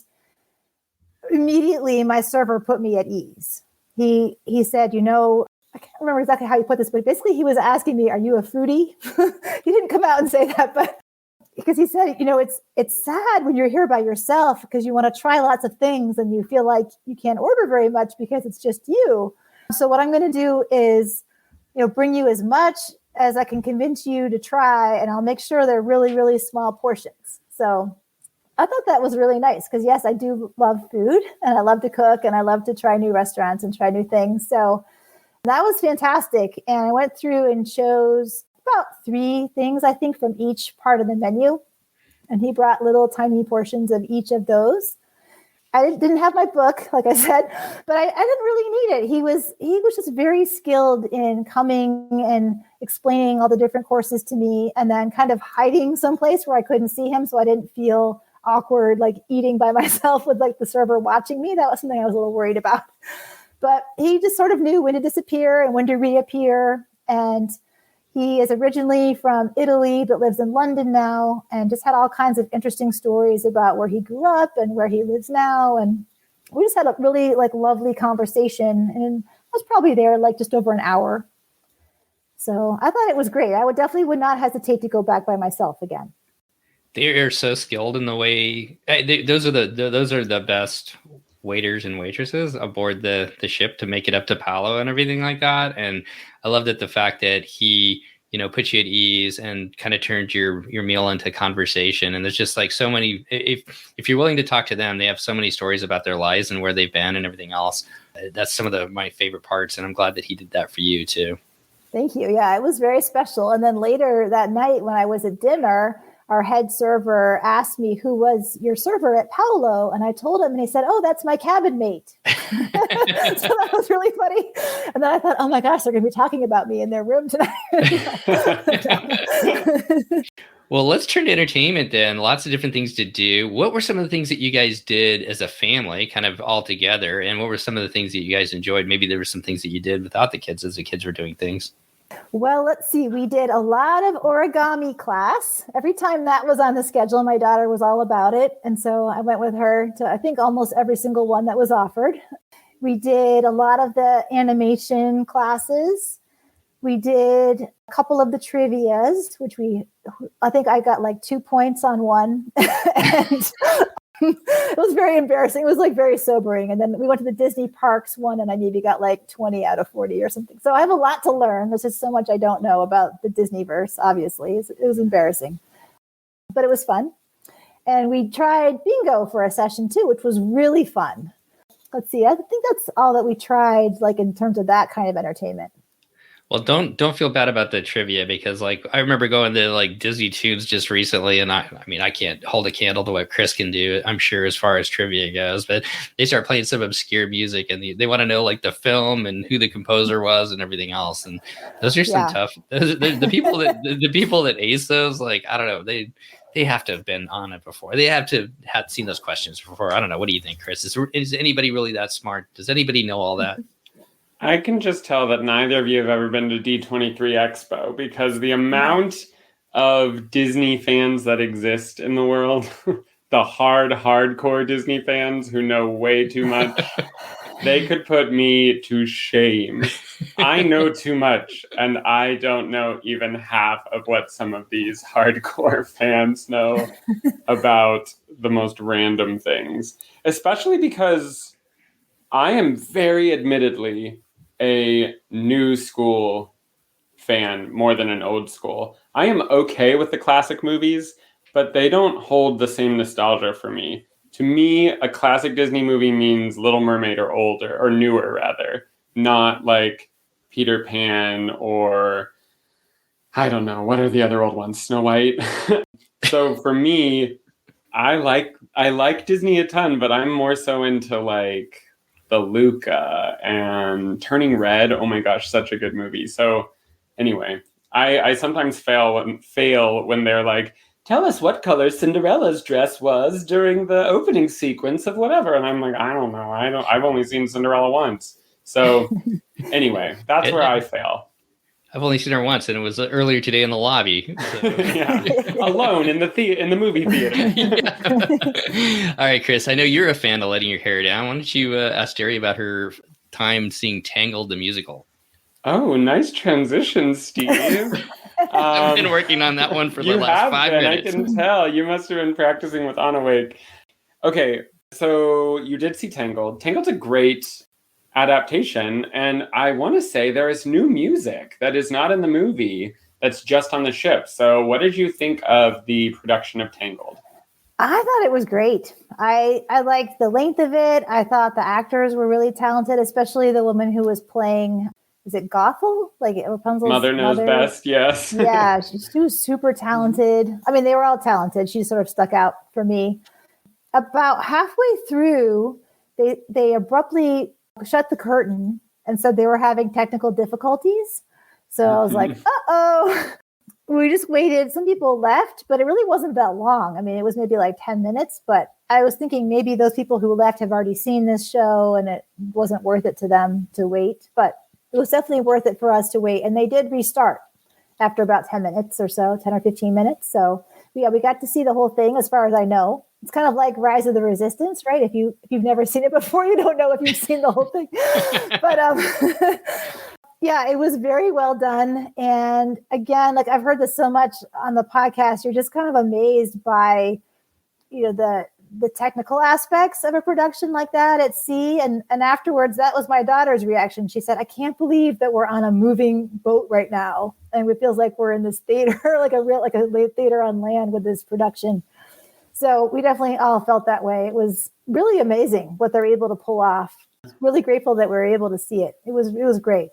Speaker 3: immediately my server put me at ease. He said, I can't remember exactly how he put this, but basically he was asking me, are you a foodie? He didn't come out and say that, but because he said, it's sad when you're here by yourself because you want to try lots of things and you feel like you can't order very much because it's just you. So what I'm going to do is, bring you as much as I can convince you to try, and I'll make sure they're really, really small portions. So I thought that was really nice because, yes, I do love food and I love to cook and I love to try new restaurants and try new things. So that was fantastic. And I went through and chose about 3 things, I think, from each part of the menu. And he brought little tiny portions of each of those. I didn't have my book, like I said, but I didn't really need it. He was just very skilled in coming and explaining all the different courses to me and then kind of hiding someplace where I couldn't see him so I didn't feel awkward, like eating by myself with like the server watching me. That was something I was a little worried about. But he just sort of knew when to disappear and when to reappear. And he is originally from Italy, but lives in London now, and just had all kinds of interesting stories about where he grew up and where he lives now. And we just had a really lovely conversation. And I was probably there just over an hour. So I thought it was great. I would not hesitate to go back by myself again.
Speaker 1: They are so skilled in the way those are the best waiters and waitresses aboard the ship to make it up to Palo and everything like that. And I love that the fact that he, puts you at ease and kind of turns your meal into conversation. And there's just so many, if you're willing to talk to them, they have so many stories about their lives and where they've been and everything else. That's some of my favorite parts. And I'm glad that he did that for you too.
Speaker 3: Thank you. Yeah, it was very special. And then later that night when I was at dinner, our head server asked me who was your server at Paolo. And I told him and he said, oh, that's my cabin mate. So that was really funny. And then I thought, oh my gosh, they're going to be talking about me in their room tonight.
Speaker 1: Well, let's turn to entertainment then. Lots of different things to do. What were some of the things that you guys did as a family, kind of all together? And what were some of the things that you guys enjoyed? Maybe there were some things that you did without the kids as the kids were doing things.
Speaker 3: Well, let's see. We did a lot of origami class. Every time that was on the schedule, my daughter was all about it. And so I went with her to, I think, almost every single one that was offered. We did a lot of the animation classes. We did a couple of the trivias, which I think I got like 2 points on one. And it was very embarrassing. It was like very sobering. And then we went to the Disney parks one and I maybe got like 20 out of 40 or something. So I have a lot to learn. There's just so much I don't know about the Disneyverse, obviously. It was embarrassing, but it was fun. And we tried bingo for a session too, which was really fun. Let's see. I think that's all that we tried, like in terms of that kind of entertainment.
Speaker 1: Well, don't feel bad about the trivia because, like, I remember going to like Disney Tunes just recently, and I mean, I can't hold a candle to what Chris can do, I'm sure, as far as trivia goes. But they start playing some obscure music, and they want to know like the film and who the composer was and everything else. And those are some tough. The people the people that ace those, like, I don't know, they have to have been on it before. They have to have seen those questions before. I don't know. What do you think, Chris? Is anybody really that smart? Does anybody know all that?
Speaker 2: I can just tell that neither of you have ever been to D23 Expo because the amount of Disney fans that exist in the world, the hardcore Disney fans who know way too much, they could put me to shame. I know too much, and I don't know even half of what some of these hardcore fans know about the most random things, especially because I am very admittedly a new school fan more than an old school. I am okay with the classic movies, but they don't hold the same nostalgia for me. To me, a classic Disney movie means Little Mermaid or older, or newer rather, not like Peter Pan or, I don't know, what are the other old ones? Snow White. So for me, I like Disney a ton, but I'm more so into like the Luca and Turning Red. Oh my gosh, such a good movie. So anyway, I sometimes fail when they're like, tell us what color Cinderella's dress was during the opening sequence of whatever. And I'm like, I don't know. I've only seen Cinderella once. So anyway, that's where I fail.
Speaker 1: I've only seen her once, and it was earlier today in the lobby. So.
Speaker 2: Yeah, alone in the movie theater.
Speaker 1: Yeah. All right, Chris, I know you're a fan of letting your hair down. Why don't you ask Derry about her time seeing Tangled the musical?
Speaker 2: Oh, nice transition, Steve.
Speaker 1: I've been working on that one for the last 5 minutes.
Speaker 2: I can tell. You must have been practicing with On Awake. Okay, so you did see Tangled. Tangled's a great adaptation, and I want to say there is new music that is not in the movie that's just on the ship. So what did you think of the production of Tangled?
Speaker 3: I thought it was great. I liked the length of it. I thought the actors were really talented, especially the woman who was playing, is it Gothel? Like Rapunzel's
Speaker 2: Mother knows best, yes.
Speaker 3: Yeah, she was super talented. I mean, they were all talented. She sort of stuck out for me. About halfway through, they abruptly shut the curtain and said they were having technical difficulties. So I was like, uh-oh. We just waited. Some people left, but it really wasn't that long. I mean, it was maybe like 10 minutes, but I was thinking maybe those people who left have already seen this show and it wasn't worth it to them to wait, but it was definitely worth it for us to wait. And they did restart after about 10 minutes or so, 10 or 15 minutes. So yeah, we got to see the whole thing as far as I know. It's kind of like Rise of the Resistance, right? If you've never seen it before, you don't know if you've seen the whole thing. But yeah, it was very well done. And again, like I've heard this so much on the podcast, you're just kind of amazed by, the technical aspects of a production like that at sea. And afterwards, that was my daughter's reaction. She said, I can't believe that we're on a moving boat right now. And it feels like we're in this theater, like a theater on land with this production. So we definitely all felt that way. It was really amazing what they're able to pull off. Really grateful that we were able to see it. It was great.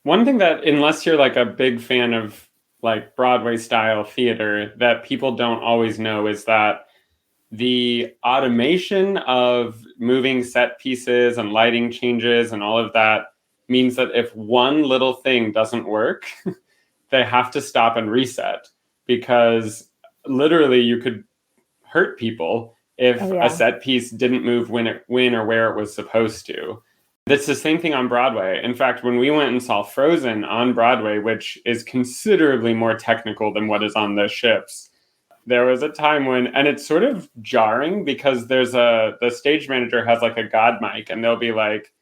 Speaker 2: One thing that, unless you're like a big fan of like Broadway style theater, that people don't always know is that the automation of moving set pieces and lighting changes and all of that means that if one little thing doesn't work, they have to stop and reset. because literally you could hurt people if a set piece didn't move when or where it was supposed to. It's the same thing on Broadway. In fact, when we went and saw Frozen on Broadway, which is considerably more technical than what is on the ships, there was a time when, and it's sort of jarring because the stage manager has like a God mic and they'll be like,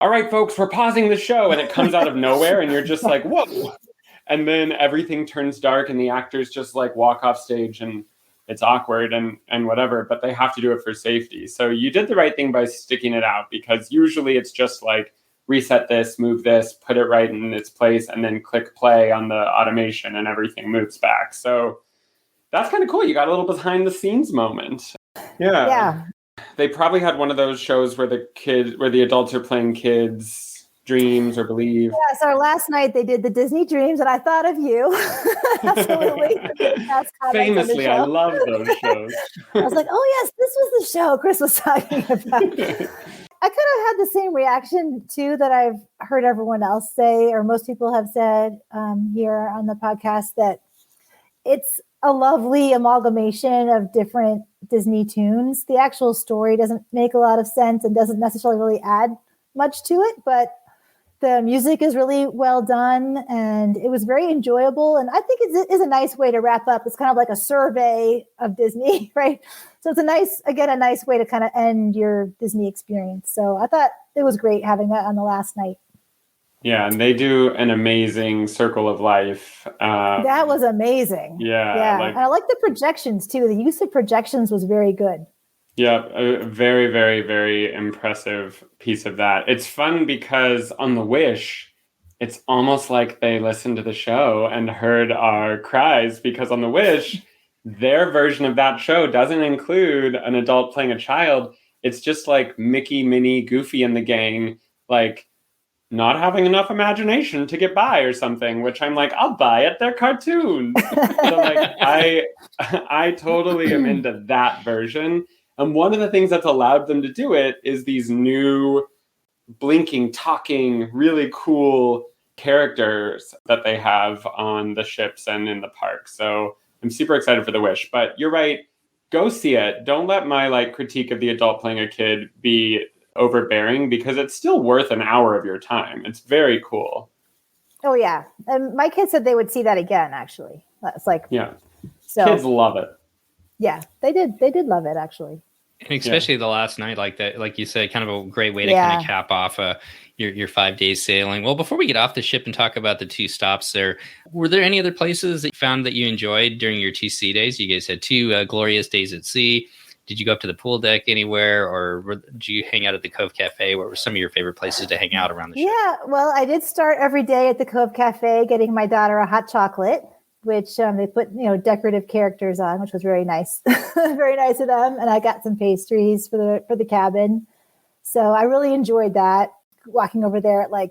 Speaker 2: all right, folks, we're pausing the show. And it comes out of nowhere and you're just like, whoa. And then everything turns dark and the actors just like walk off stage and it's awkward and whatever, but they have to do it for safety. So you did the right thing by sticking it out, because usually it's just like reset this, move this, put it right in its place, and then click play on the automation and everything moves back. So that's kind of cool. You got a little behind the scenes moment. Yeah. They probably had one of those shows where the adults are playing kids' dreams or believe.
Speaker 3: Yeah, so last night they did the Disney Dreams, and I thought of you. Absolutely.
Speaker 2: Famously, I love those shows.
Speaker 3: I was like, oh yes, this was the show Chris was talking about. I kind of had the same reaction too that I've heard everyone else say, or most people have said here on the podcast, that it's a lovely amalgamation of different Disney tunes. The actual story doesn't make a lot of sense and doesn't necessarily really add much to it, but the music is really well done and it was very enjoyable. And I think it is a nice way to wrap up. It's kind of like a survey of Disney, right? So it's a nice way to kind of end your Disney experience. So I thought it was great having that on the last night.
Speaker 2: Yeah, and they do an amazing Circle of Life.
Speaker 3: That was amazing.
Speaker 2: Yeah.
Speaker 3: And I like the projections too. The use of projections was very good.
Speaker 2: Yeah, a very, very, very impressive piece of that. It's fun because on The Wish, it's almost like they listened to the show and heard our cries, because on The Wish, their version of that show doesn't include an adult playing a child. It's just like Mickey, Minnie, Goofy, and the gang, like, not having enough imagination to get by or something, which I'm like, I'll buy it. They're cartoons. So like, I totally am into that version. And one of the things that's allowed them to do it is these new blinking, talking, really cool characters that they have on the ships and in the park. So I'm super excited for The Wish. But you're right. Go see it. Don't let my critique of the adult playing a kid be overbearing, because it's still worth an hour of your time. It's very cool.
Speaker 3: Oh yeah. And my kids said they would see that again, actually. That's so
Speaker 2: kids love it.
Speaker 3: Yeah, they did love it, actually.
Speaker 1: And especially the last night, like that, like you said, kind of a great way to kind of cap off your 5 days sailing. Well, before we get off the ship and talk about the 2 stops there, were there any other places that you found that you enjoyed during your 2 sea days? You guys had 2 glorious days at sea. Did you go up to the pool deck anywhere, or did you hang out at the Cove Cafe? What were some of your favorite places to hang out around the ship? Yeah,
Speaker 3: well, I did start every day at the Cove Cafe getting my daughter a hot chocolate, which they put, decorative characters on, which was very nice. Very nice of them. And I got some pastries for the cabin. So I really enjoyed that, walking over there at it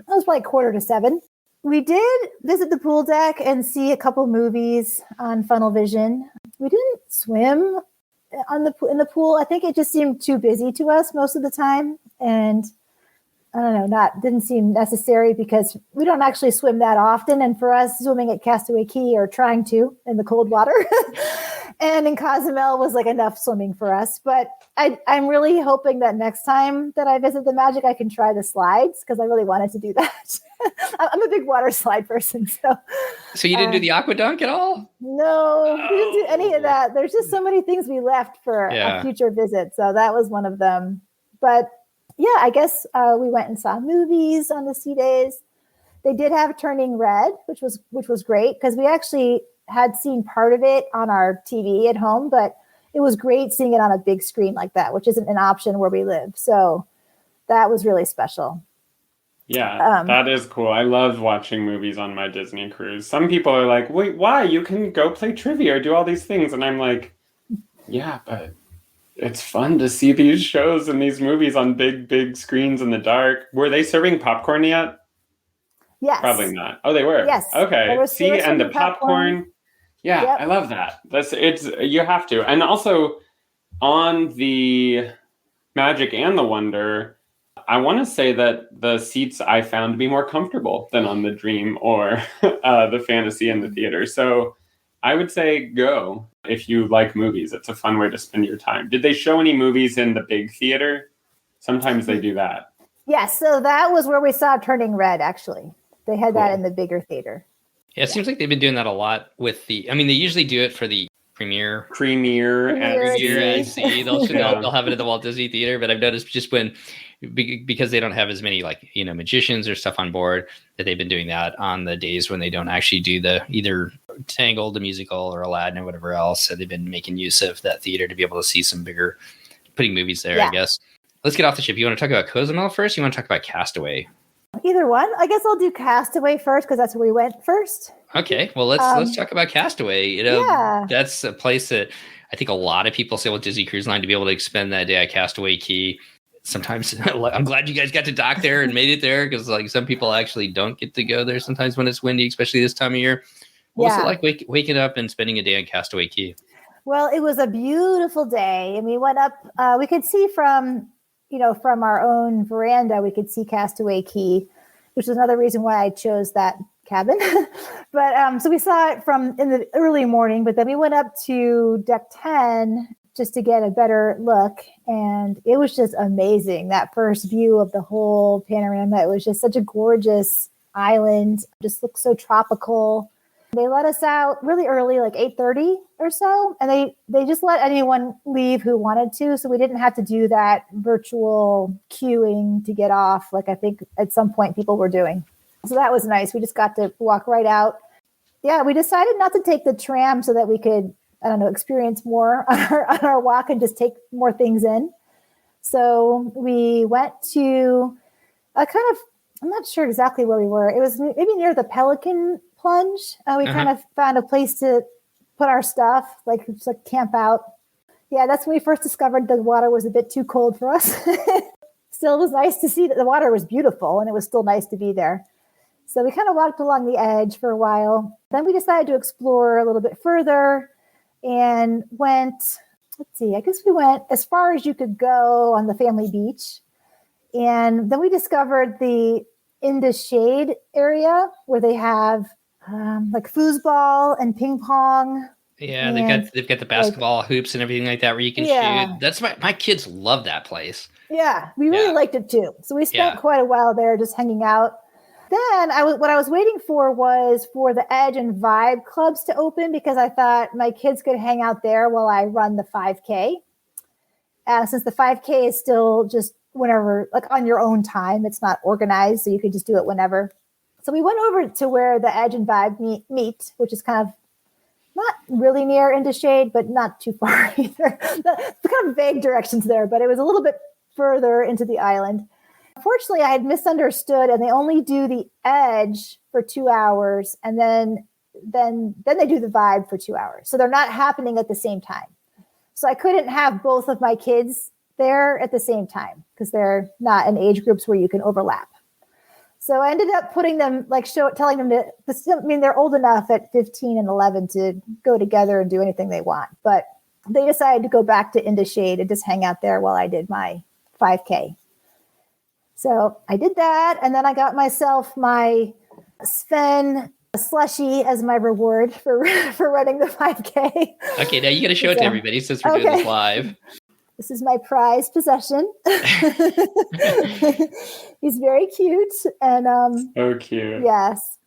Speaker 3: was probably 6:45. We did visit the pool deck and see a couple movies on Funnel Vision. We didn't swim in the pool. I think it just seemed too busy to us most of the time. And I don't know, didn't seem necessary because we don't actually swim that often. And for us, swimming at Castaway Cay or trying to in the cold water and in Cozumel was enough swimming for us. But I'm really hoping that next time that I visit the Magic, I can try the slides, because I really wanted to do that. I'm a big water slide person. So
Speaker 1: you didn't do the aqua dunk at all?
Speaker 3: No, we didn't do any of that. There's just so many things we left for a future visit. So that was one of them. But yeah, I guess we went and saw movies on the sea days. They did have Turning Red, which was great, because we actually had seen part of it on our TV at home, but it was great seeing it on a big screen like that, which isn't an option where we live. So that was really special.
Speaker 2: Yeah, that is cool. I love watching movies on my Disney cruise. Some people are like, wait, why? You can go play trivia or do all these things. And I'm like, yeah, but it's fun to see these shows and these movies on big, big screens in the dark. Were they serving popcorn yet?
Speaker 3: Yes.
Speaker 2: Probably not. Oh, they were?
Speaker 3: Yes.
Speaker 2: Okay. See, and the popcorn. Yeah, yep. I love that. You have to. And also on the Magic and the Wonder, I want to say that the seats I found to be more comfortable than on the Dream or the Fantasy in the theater. So I would say go if you like movies. It's a fun way to spend your time. Did they show any movies in the big theater? Sometimes they do that.
Speaker 3: Yes, so that was where we saw Turning Red, actually. They had that in the bigger theater.
Speaker 1: Yeah, it seems like they've been doing that a lot with they usually do it for the premiere
Speaker 3: Premiere
Speaker 1: at sea. They'll have it at the Walt Disney Theater, but I've noticed just because they don't have as many magicians or stuff on board, that they've been doing that on the days when they don't actually do the either Tangled, the musical, or Aladdin or whatever else. So they've been making use of that theater to be able to see some bigger, putting movies there, I guess. Let's get off the ship. You want to talk about Cozumel first? You want to talk about Castaway?
Speaker 3: Either one. I guess I'll do Castaway first because that's where we went first.
Speaker 1: Okay, well let's talk about Castaway. That's a place that I think a lot of people sail with Disney Cruise Line to be able to spend that day at Castaway Key. Sometimes I'm glad you guys got to dock there and made it there, because some people actually don't get to go there sometimes when it's windy, especially this time of year. What was it like waking up and spending a day on Castaway Key?
Speaker 3: Well, it was a beautiful day, and we went up. We could see from our own veranda, we could see Castaway Key, which is another reason why I chose that cabin. But so we saw it from in the early morning, but then we went up to deck 10 just to get a better look. And it was just amazing. That first view of the whole panorama, it was just such a gorgeous island, just looked so tropical. They let us out really early, like 8:30 or so. And they just let anyone leave who wanted to. So we didn't have to do that virtual queuing to get off, like I think at some point people were doing. So that was nice. We just got to walk right out. Yeah, we decided not to take the tram so that we could, experience more on our walk and just take more things in. So we went to I'm not sure exactly where we were. It was maybe near the Pelican Plunge. We kind of found a place to put our stuff, just camp out. Yeah, that's when we first discovered the water was a bit too cold for us. Still, it was nice to see that the water was beautiful, and it was still nice to be there. So we kind of walked along the edge for a while. Then we decided to explore a little bit further and went, I guess we went as far as you could go on the family beach. And then we discovered the In the Shade area where they have foosball and ping pong.
Speaker 1: Yeah, they've got the basketball hoops and everything like that where you can shoot. That's my kids love that place.
Speaker 3: Yeah, we really liked it too. So we spent quite a while there just hanging out. Then what I was waiting for was for the Edge and Vibe clubs to open, because I thought my kids could hang out there while I run the 5K. Since the 5K is still just whenever, on your own time, it's not organized, so you could just do it whenever. So we went over to where the Edge and Vibe meet, which is kind of not really near Into Shade, but not too far either. The kind of vague directions there, but it was a little bit further into the island. Unfortunately, I had misunderstood, and they only do the Edge for 2 hours, and then they do the Vibe for 2 hours. So they're not happening at the same time. So I couldn't have both of my kids there at the same time because they're not in age groups where you can overlap. So I ended up putting them, telling them they're old enough at 15 and 11 to go together and do anything they want. But they decided to go back to Into Shade and just hang out there while I did my 5K. So I did that, and then I got myself my Sven slushie as my reward for running the 5K.
Speaker 1: Okay, now you got to show it to everybody since we're doing this live.
Speaker 3: This is my prized possession. He's very cute, and
Speaker 2: so cute.
Speaker 3: Yes,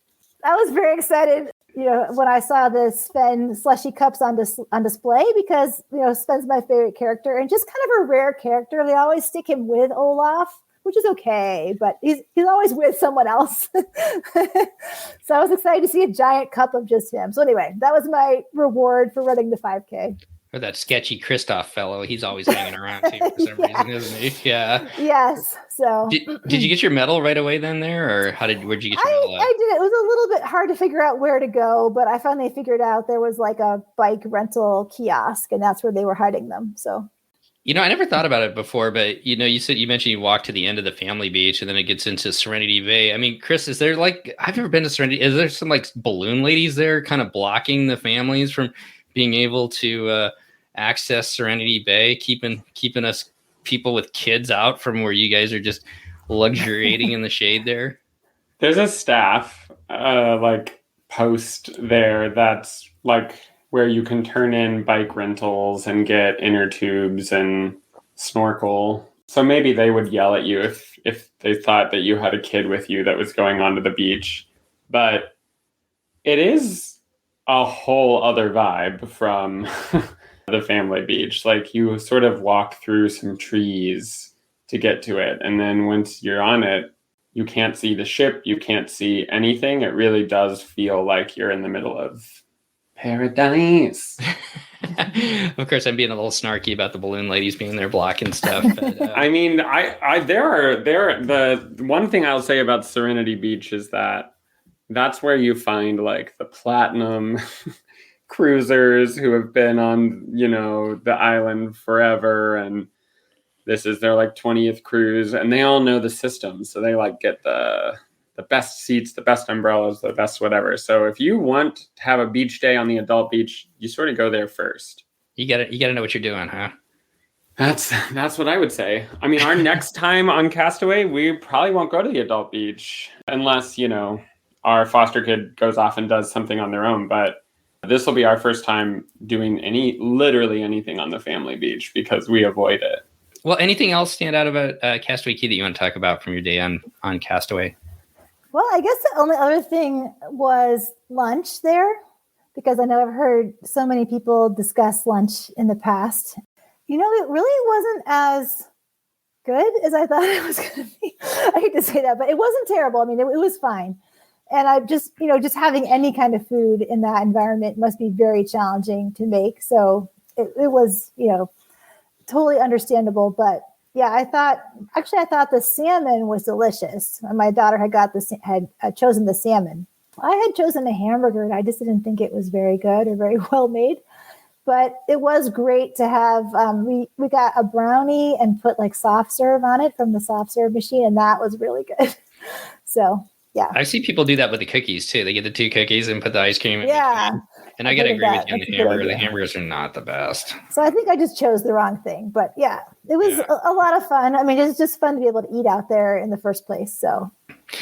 Speaker 3: I was very excited. When I saw the Sven slushie cups on display, because Sven's my favorite character and just kind of a rare character. They always stick him with Olaf, which is okay, but he's always with someone else. So I was excited to see a giant cup of just him. So anyway, that was my reward for running the 5K.
Speaker 1: Or that sketchy Kristoff fellow. He's always hanging around too for some reason, isn't he? Yeah.
Speaker 3: Yes. So
Speaker 1: did you get your medal right away then there, or where'd you get your medal at?
Speaker 3: I did. It was a little bit hard to figure out where to go, but I finally figured out there was a bike rental kiosk, and that's where they were hiding them. So
Speaker 1: I never thought about it before, but you mentioned you walked to the end of the family beach and then it gets into Serenity Bay. I mean, Chris, is there I've never been to Serenity. Is there some balloon ladies there kind of blocking the families from being able to access Serenity Bay, keeping us people with kids out from where you guys are just luxuriating in the shade there?
Speaker 2: There's a staff post there that's like where you can turn in bike rentals and get inner tubes and snorkel. So maybe they would yell at you if they thought that you had a kid with you that was going onto the beach. But it is a whole other vibe from the family beach. Like you sort of walk through some trees to get to it. And then once you're on it, you can't see the ship. You can't see anything. It really does feel like you're in the middle of paradise.
Speaker 1: Of course, I'm being a little snarky about the balloon ladies being there blocking stuff. But,
Speaker 2: I mean, the one thing I'll say about Serenity Beach is that's where you find like the platinum cruisers who have been on, the island forever, and this is their like 20th cruise, and they all know the system, so they like get the best seats, the best umbrellas, the best whatever. So if you want to have a beach day on the adult beach, you sort of go there first.
Speaker 1: You gotta know what you're doing, huh?
Speaker 2: That's what I would say. I mean, our next time on Castaway, we probably won't go to the adult beach unless, our foster kid goes off and does something on their own. But this will be our first time doing literally anything on the family beach because we avoid it.
Speaker 1: Well, anything else stand out about Castaway Key that you want to talk about from your day on Castaway?
Speaker 3: Well, I guess the only other thing was lunch there, because I know I've heard so many people discuss lunch in the past. It really wasn't as good as I thought it was going to be. I hate to say that, but it wasn't terrible. I mean, it was fine. And I just having any kind of food in that environment must be very challenging to make. So it was, totally understandable. But yeah, I thought the salmon was delicious. My daughter had chosen the salmon. I had chosen a hamburger, and I just didn't think it was very good or very well made. But it was great to have. We got a brownie and put like soft serve on it from the soft serve machine, and that was really good. So yeah,
Speaker 1: I see people do that with the cookies too. They get the 2 cookies and put the ice cream in.
Speaker 3: Yeah.
Speaker 1: And I gotta agree with you on the hamburger. The hamburgers are not the best.
Speaker 3: So I think I just chose the wrong thing. But yeah, it was a lot of fun. I mean, it's just fun to be able to eat out there in the first place. So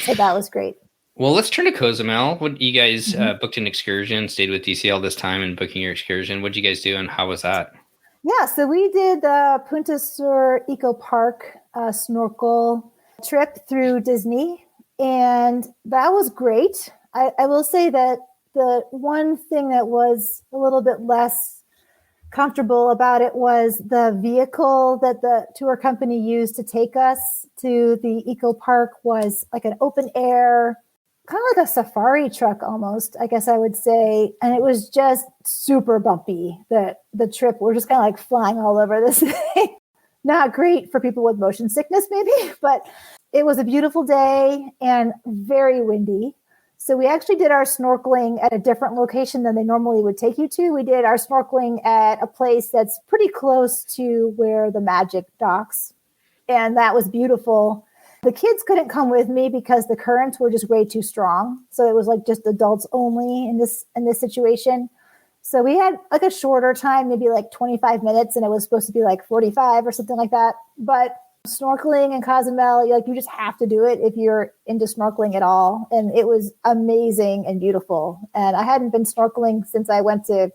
Speaker 3: that was great.
Speaker 1: Well, let's turn to Cozumel. What you guys booked an excursion, stayed with DCL this time and booking your excursion. What did you guys do and how was that? Yeah,
Speaker 3: so we did the Punta Sur Eco Park snorkel trip through Disney, and that was great. I will say that the one thing that was a little bit less comfortable about it was the vehicle that the tour company used to take us to the eco park was like an open air, kind of like a safari truck almost, I guess I would say. And it was just super bumpy. The trip, we're just kind of like flying all over this thing. Not great for people with motion sickness maybe, but it was a beautiful day and very windy. So we actually did our snorkeling at a different location than they normally would take you to. We did our snorkeling at a place that's pretty close to where the Magic docks. And that was beautiful. The kids couldn't come with me because the currents were just way too strong. So it was like just adults only in this situation. So we had like a shorter time, maybe like 25 minutes, and it was supposed to be like 45 or something like that. But snorkeling in Cozumel, you just have to do it if you're into snorkeling at all. And it was amazing and beautiful. And I hadn't been snorkeling since I went to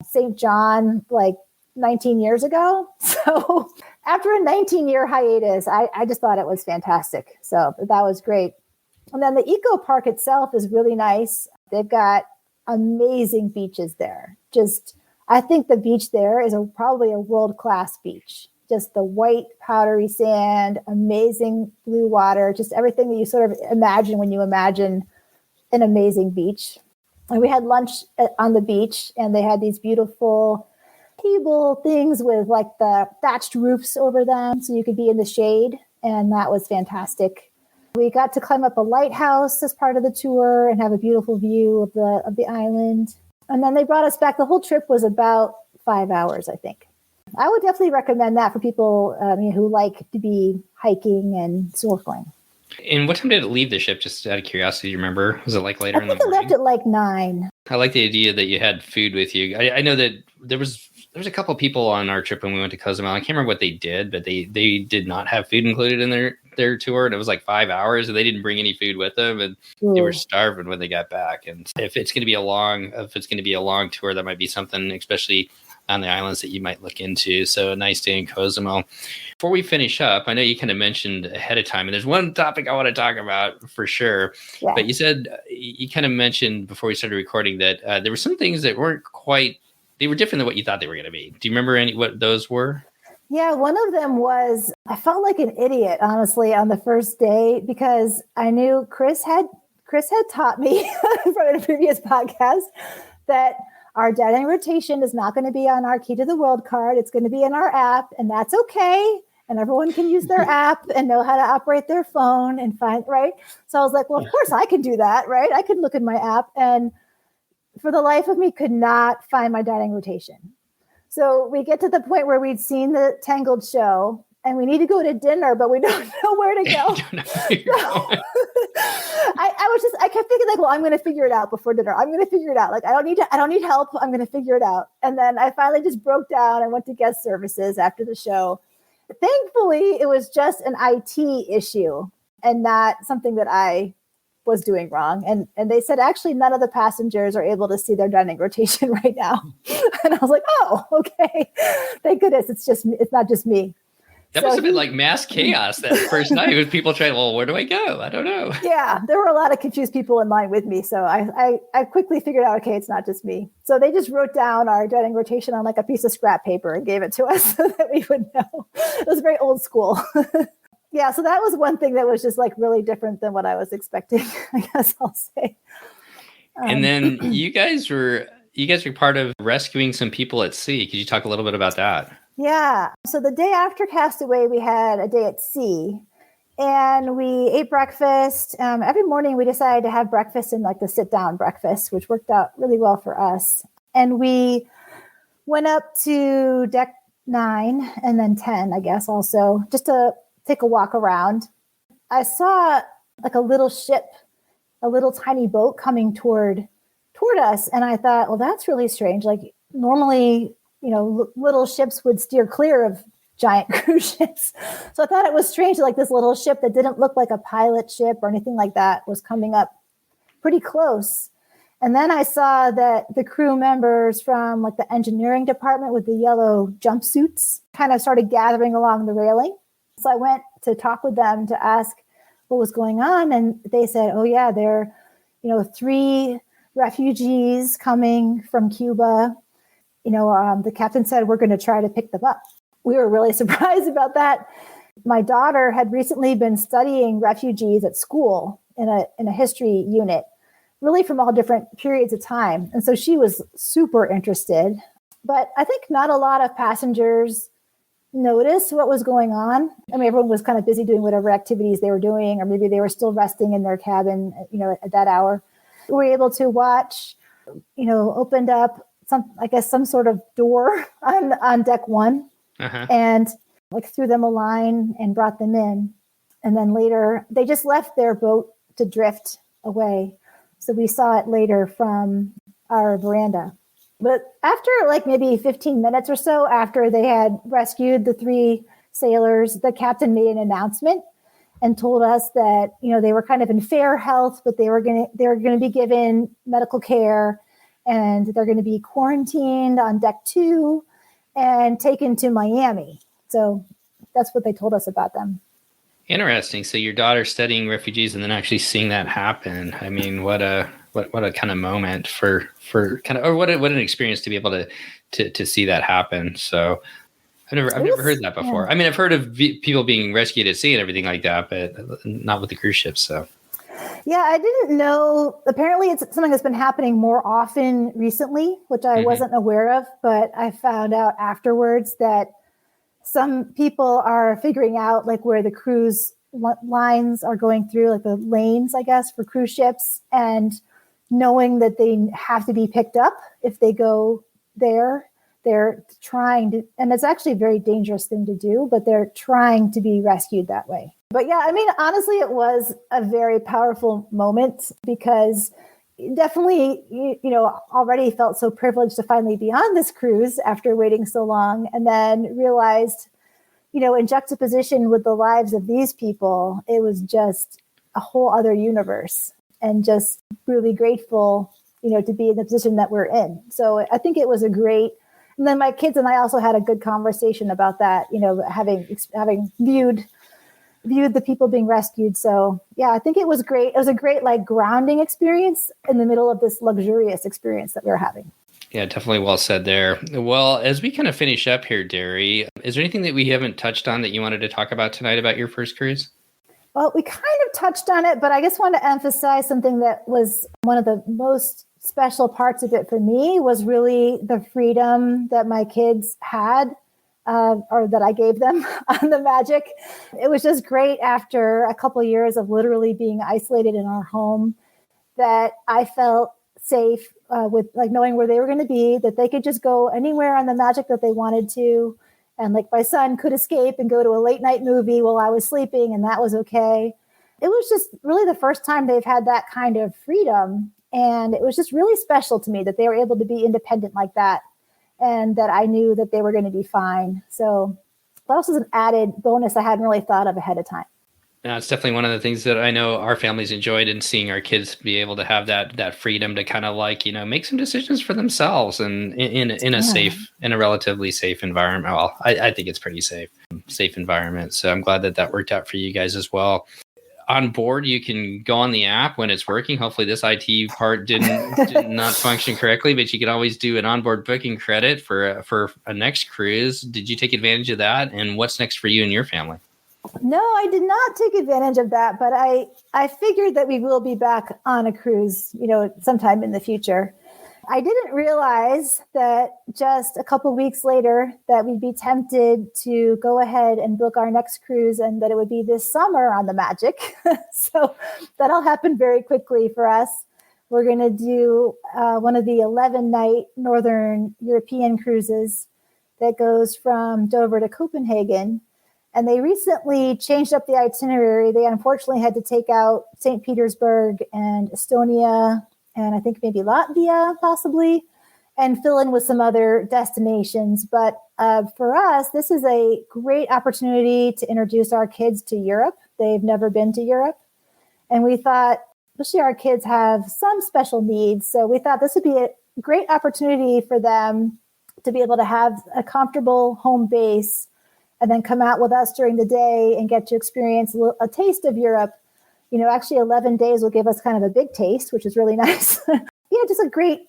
Speaker 3: St. John like 19 years ago. So after a 19-year hiatus, I just thought it was fantastic. So that was great. And then the eco park itself is really nice. They've got amazing beaches there. I think the beach there is probably a world-class beach. Just the white powdery sand, amazing blue water, just everything that you sort of imagine when you imagine an amazing beach. And we had lunch on the beach, and they had these beautiful table things with like the thatched roofs over them so you could be in the shade, and that was fantastic. We got to climb up a lighthouse as part of the tour and have a beautiful view of the island. And then they brought us back. The whole trip was about 5 hours, I think. I would definitely recommend that for people who like to be hiking and snorkeling.
Speaker 1: And what time did it leave the ship? Just out of curiosity, do you remember? Was it like later in the morning?
Speaker 3: I think it left at like 9.
Speaker 1: I like the idea that you had food with you. I know that there was a couple of people on our trip when we went to Cozumel. I can't remember what they did, but they did not have food included in their their tour, and it was like 5 hours, and they didn't bring any food with them, and they were starving when they got back. And if it's going to be a long tour, that might be something, especially on the islands, that you might look into. So a nice day in Cozumel. Before we finish up, I know you kind of mentioned ahead of time, and there's one topic I want to talk about for sure. Yeah. But you kind of mentioned before we started recording that there were some things that they were different than what you thought they were going to be. Do you remember what those were?
Speaker 3: Yeah, one of them was, I felt like an idiot, honestly, on the first day, because I knew Chris had taught me from a previous podcast that our dining rotation is not going to be on our Key to the World card. It's going to be in our app, and that's okay. And everyone can use their app and know how to operate their phone and find, right? So I was like, well, of course I can do that, right? I could look at my app, and for the life of me, could not find my dining rotation. So we get to the point where we'd seen the Tangled show, and we need to go to dinner, but we don't know where to go. I kept thinking like, well, I'm going to figure it out before dinner. I'm going to figure it out. Like, I don't need help. I'm going to figure it out. And then I finally just broke down and went to guest services after the show. Thankfully, it was just an IT issue and not something that I was doing wrong. And they said, actually, none of the passengers are able to see their dining rotation right now. And I was like, oh, okay. Thank goodness. It's not just me.
Speaker 1: That must have been like mass chaos that first night with people trying, well, where do I go? I don't know.
Speaker 3: Yeah, there were a lot of confused people in line with me. So I quickly figured out, okay, it's not just me. So they just wrote down our dining rotation on like a piece of scrap paper and gave it to us so that we would know. It was very old school. Yeah, so that was one thing that was just like really different than what I was expecting, I guess I'll say.
Speaker 1: And then you guys were part of rescuing some people at sea. Could you talk a little bit about that?
Speaker 3: Yeah. So the day after Castaway, we had a day at sea, and we ate breakfast. Every morning we decided to have breakfast in like the sit down breakfast, which worked out really well for us. And we went up to deck 9 and then 10, I guess, also just to take a walk around. I saw like a little ship, a little tiny boat coming toward us. And I thought, well, that's really strange. Like normally, little ships would steer clear of giant cruise ships. So I thought it was strange, like this little ship that didn't look like a pilot ship or anything like that was coming up pretty close. And then I saw that the crew members from like the engineering department with the yellow jumpsuits kind of started gathering along the railing. So I went to talk with them to ask what was going on. And they said, oh yeah, they're, 3 refugees coming from Cuba. The captain said, we're going to try to pick them up. We were really surprised about that. My daughter had recently been studying refugees at school in a history unit, really from all different periods of time. And so she was super interested. But I think not a lot of passengers noticed what was going on. I mean, everyone was kind of busy doing whatever activities they were doing, or maybe they were still resting in their cabin, at that hour. We were able to watch, opened up some sort of door on deck 1, and like threw them a line and brought them in. And then later they just left their boat to drift away. So we saw it later from our veranda. But after like maybe 15 minutes or so after they had rescued the 3 sailors, the captain made an announcement and told us that, they were kind of in fair health, but they were going to be given medical care, and they're going to be quarantined on deck 2 and taken to Miami. So that's what they told us about them.
Speaker 1: Interesting. So your daughter's studying refugees and then actually seeing that happen. I mean, what a kind of moment for kind of, or what an experience to be able to see that happen. So I've never heard that before. Yeah. I mean, I've heard of people being rescued at sea and everything like that, but not with the cruise ships. So.
Speaker 3: Yeah, I didn't know. Apparently, it's something that's been happening more often recently, which I wasn't aware of. But I found out afterwards that some people are figuring out like where the cruise lines are going through, like the lanes, I guess, for cruise ships, and knowing that they have to be picked up if they go there. They're trying to, and it's actually a very dangerous thing to do, but they're trying to be rescued that way. But yeah, I mean, honestly, it was a very powerful moment because definitely, already felt so privileged to finally be on this cruise after waiting so long, and then realized, in juxtaposition with the lives of these people, it was just a whole other universe, and just really grateful, to be in the position that we're in. So I think it was and then my kids and I also had a good conversation about that, having viewed the people being rescued. So yeah, I think it was great. It was a great grounding experience in the middle of this luxurious experience that we were having.
Speaker 1: Yeah, definitely well said there. Well, as we kind of finish up here, Derry, is there anything that we haven't touched on that you wanted to talk about tonight about your first cruise?
Speaker 3: Well, we kind of touched on it, but I just want to emphasize something that was one of the most special parts of it for me was really the freedom that my kids had, or that I gave them on the Magic. It was just great after a couple of years of literally being isolated in our home, that I felt safe with knowing where they were going to be, that they could just go anywhere on the Magic that they wanted to. And my son could escape and go to a late night movie while I was sleeping, and that was okay. It was just really the first time they've had that kind of freedom. And it was just really special to me that they were able to be independent like that, and that I knew that they were going to be fine. So that was an added bonus I hadn't really thought of ahead of time.
Speaker 1: Yeah, it's definitely one of the things that I know our families enjoyed, in seeing our kids be able to have that freedom to kind of make some decisions for themselves, and in a relatively safe environment. Well, I think it's pretty safe environment. So I'm glad that worked out for you guys as well. On board, you can go on the app when it's working. Hopefully this IT part did not function correctly, but you can always do an onboard booking credit for a next cruise. Did you take advantage of that? And what's next for you and your family?
Speaker 3: No, I did not take advantage of that, but I figured that we will be back on a cruise, sometime in the future. I didn't realize that just a couple weeks later that we'd be tempted to go ahead and book our next cruise, and that it would be this summer on the Magic. So that'll happen very quickly for us. We're going to do one of the 11-night Northern European cruises that goes from Dover to Copenhagen. And they recently changed up the itinerary. They unfortunately had to take out St. Petersburg and Estonia, and I think maybe Latvia possibly, and fill in with some other destinations. But for us, this is a great opportunity to introduce our kids to Europe. They've never been to Europe. And we thought, especially our kids have some special needs. So we thought this would be a great opportunity for them to be able to have a comfortable home base, and then come out with us during the day and get to experience a taste of Europe. Actually 11 days will give us kind of a big taste, which is really nice. Yeah, just a great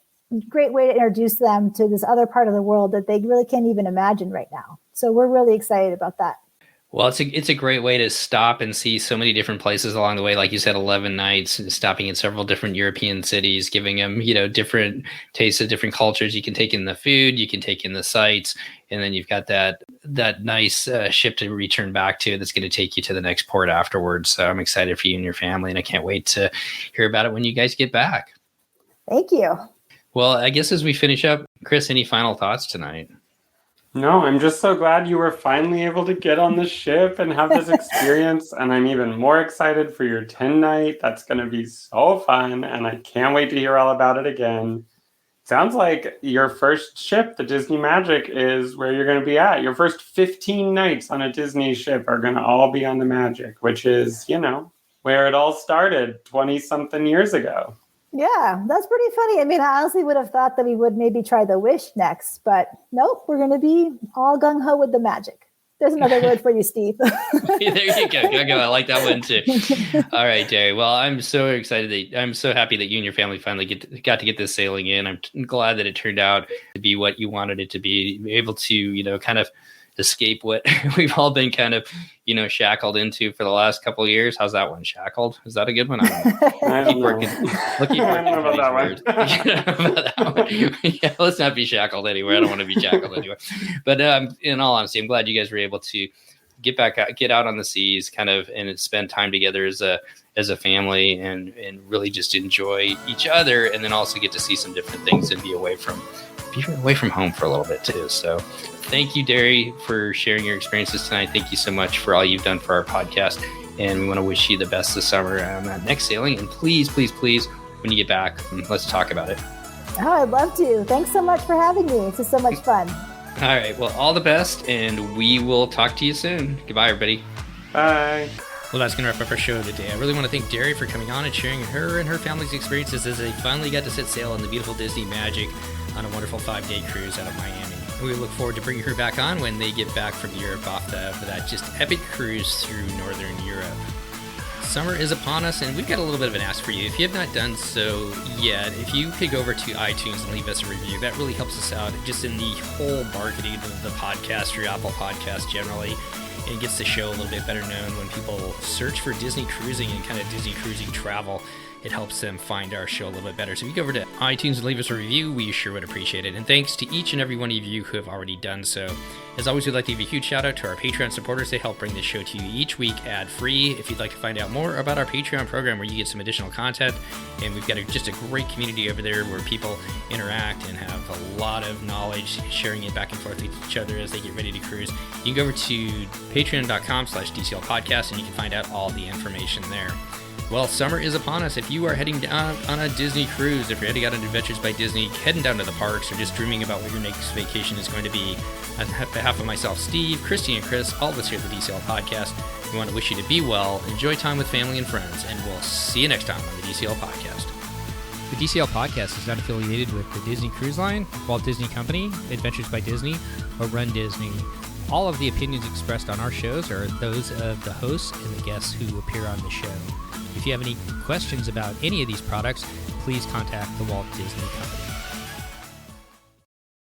Speaker 3: way to introduce them to this other part of the world that they really can't even imagine right now. So we're really excited about that.
Speaker 1: Well, it's a great way to stop and see so many different places along the way. Like you said, 11 nights, stopping in several different European cities, giving them, different tastes of different cultures. You can take in the food, you can take in the sights, and then you've got that nice ship to return back to that's going to take you to the next port afterwards. So I'm excited for you and your family, and I can't wait to hear about it when you guys get back.
Speaker 3: Thank you.
Speaker 1: Well, I guess as we finish up, Chris, any final thoughts tonight?
Speaker 2: No, I'm just so glad you were finally able to get on the ship and have this experience. And I'm even more excited for your 10-night. That's going to be so fun. And I can't wait to hear all about it again. Sounds like your first ship, the Disney Magic, is where you're going to be at. Your first 15 nights on a Disney ship are going to all be on the Magic, which is, where it all started 20-something years ago.
Speaker 3: Yeah, that's pretty funny. I mean, I honestly would have thought that we would maybe try the Wish next, but nope, we're going to be all gung-ho with the Magic. There's another word for you, Steve.
Speaker 1: There you go. I like that one too. All right, Derry. Well, I'm so excited I'm so happy that you and your family finally got to get this sailing in. I'm glad that it turned out to be what you wanted it to be, able to, kind of escape what we've all been kind of, shackled into for the last couple of years. How's that one? Shackled? Is that a good one?
Speaker 2: I don't know.
Speaker 1: I don't know about that one. Yeah, let's not be shackled anywhere. I don't want to be shackled anywhere. But in all honesty, I'm glad you guys were able to get out on the seas, kind of, and spend time together as a family, and really just enjoy each other, and then also get to see some different things and be away from home for a little bit too. So thank you, Derry, for sharing your experiences tonight. Thank you so much for all you've done for our podcast. And we want to wish you the best this summer on that next sailing. And please, please, please, when you get back, let's talk about it.
Speaker 3: Oh, I'd love to. Thanks so much for having me. This is so much fun.
Speaker 1: All right. Well, all the best, and we will talk to you soon. Goodbye, everybody.
Speaker 2: Bye.
Speaker 4: Well, that's going to wrap up our show today. I really want to thank Derry for coming on and sharing her and her family's experiences as they finally got to set sail on the beautiful Disney Magic on a wonderful 5-day cruise out of Miami. And we look forward to bringing her back on when they get back from Europe for that just epic cruise through Northern Europe. Summer is upon us, and we've got a little bit of an ask for you. If you have not done so yet, if you could go over to iTunes and leave us a review, that really helps us out just in the whole marketing of the podcast, through Apple Podcasts generally. And gets the show a little bit better known when people search for Disney cruising and kind of Disney cruising travel. It helps them find our show a little bit better. So if you go over to iTunes and leave us a review, we sure would appreciate it. And thanks to each and every one of you who have already done so. As always, we'd like to give a huge shout out to our Patreon supporters. They help bring this show to you each week ad-free. If you'd like to find out more about our Patreon program where you get some additional content, and we've got just a great community over there where people interact and have a lot of knowledge, sharing it back and forth with each other as they get ready to cruise, you can go over to patreon.com/DCL podcast and you can find out all the information there. Well, summer is upon us. If you are heading down on a Disney cruise, if you're heading out on Adventures by Disney, heading down to the parks, or just dreaming about what your next vacation is going to be, on behalf of myself, Steve, Christy, and Chris, all of us here at the DCL Podcast, we want to wish you to be well, enjoy time with family and friends, and we'll see you next time on the DCL Podcast.
Speaker 5: The DCL Podcast is not affiliated with the Disney Cruise Line, Walt Disney Company, Adventures by Disney, or Run Disney. All of the opinions expressed on our shows are those of the hosts and the guests who appear on the show. If you have any questions about any of these products, please contact the Walt Disney Company.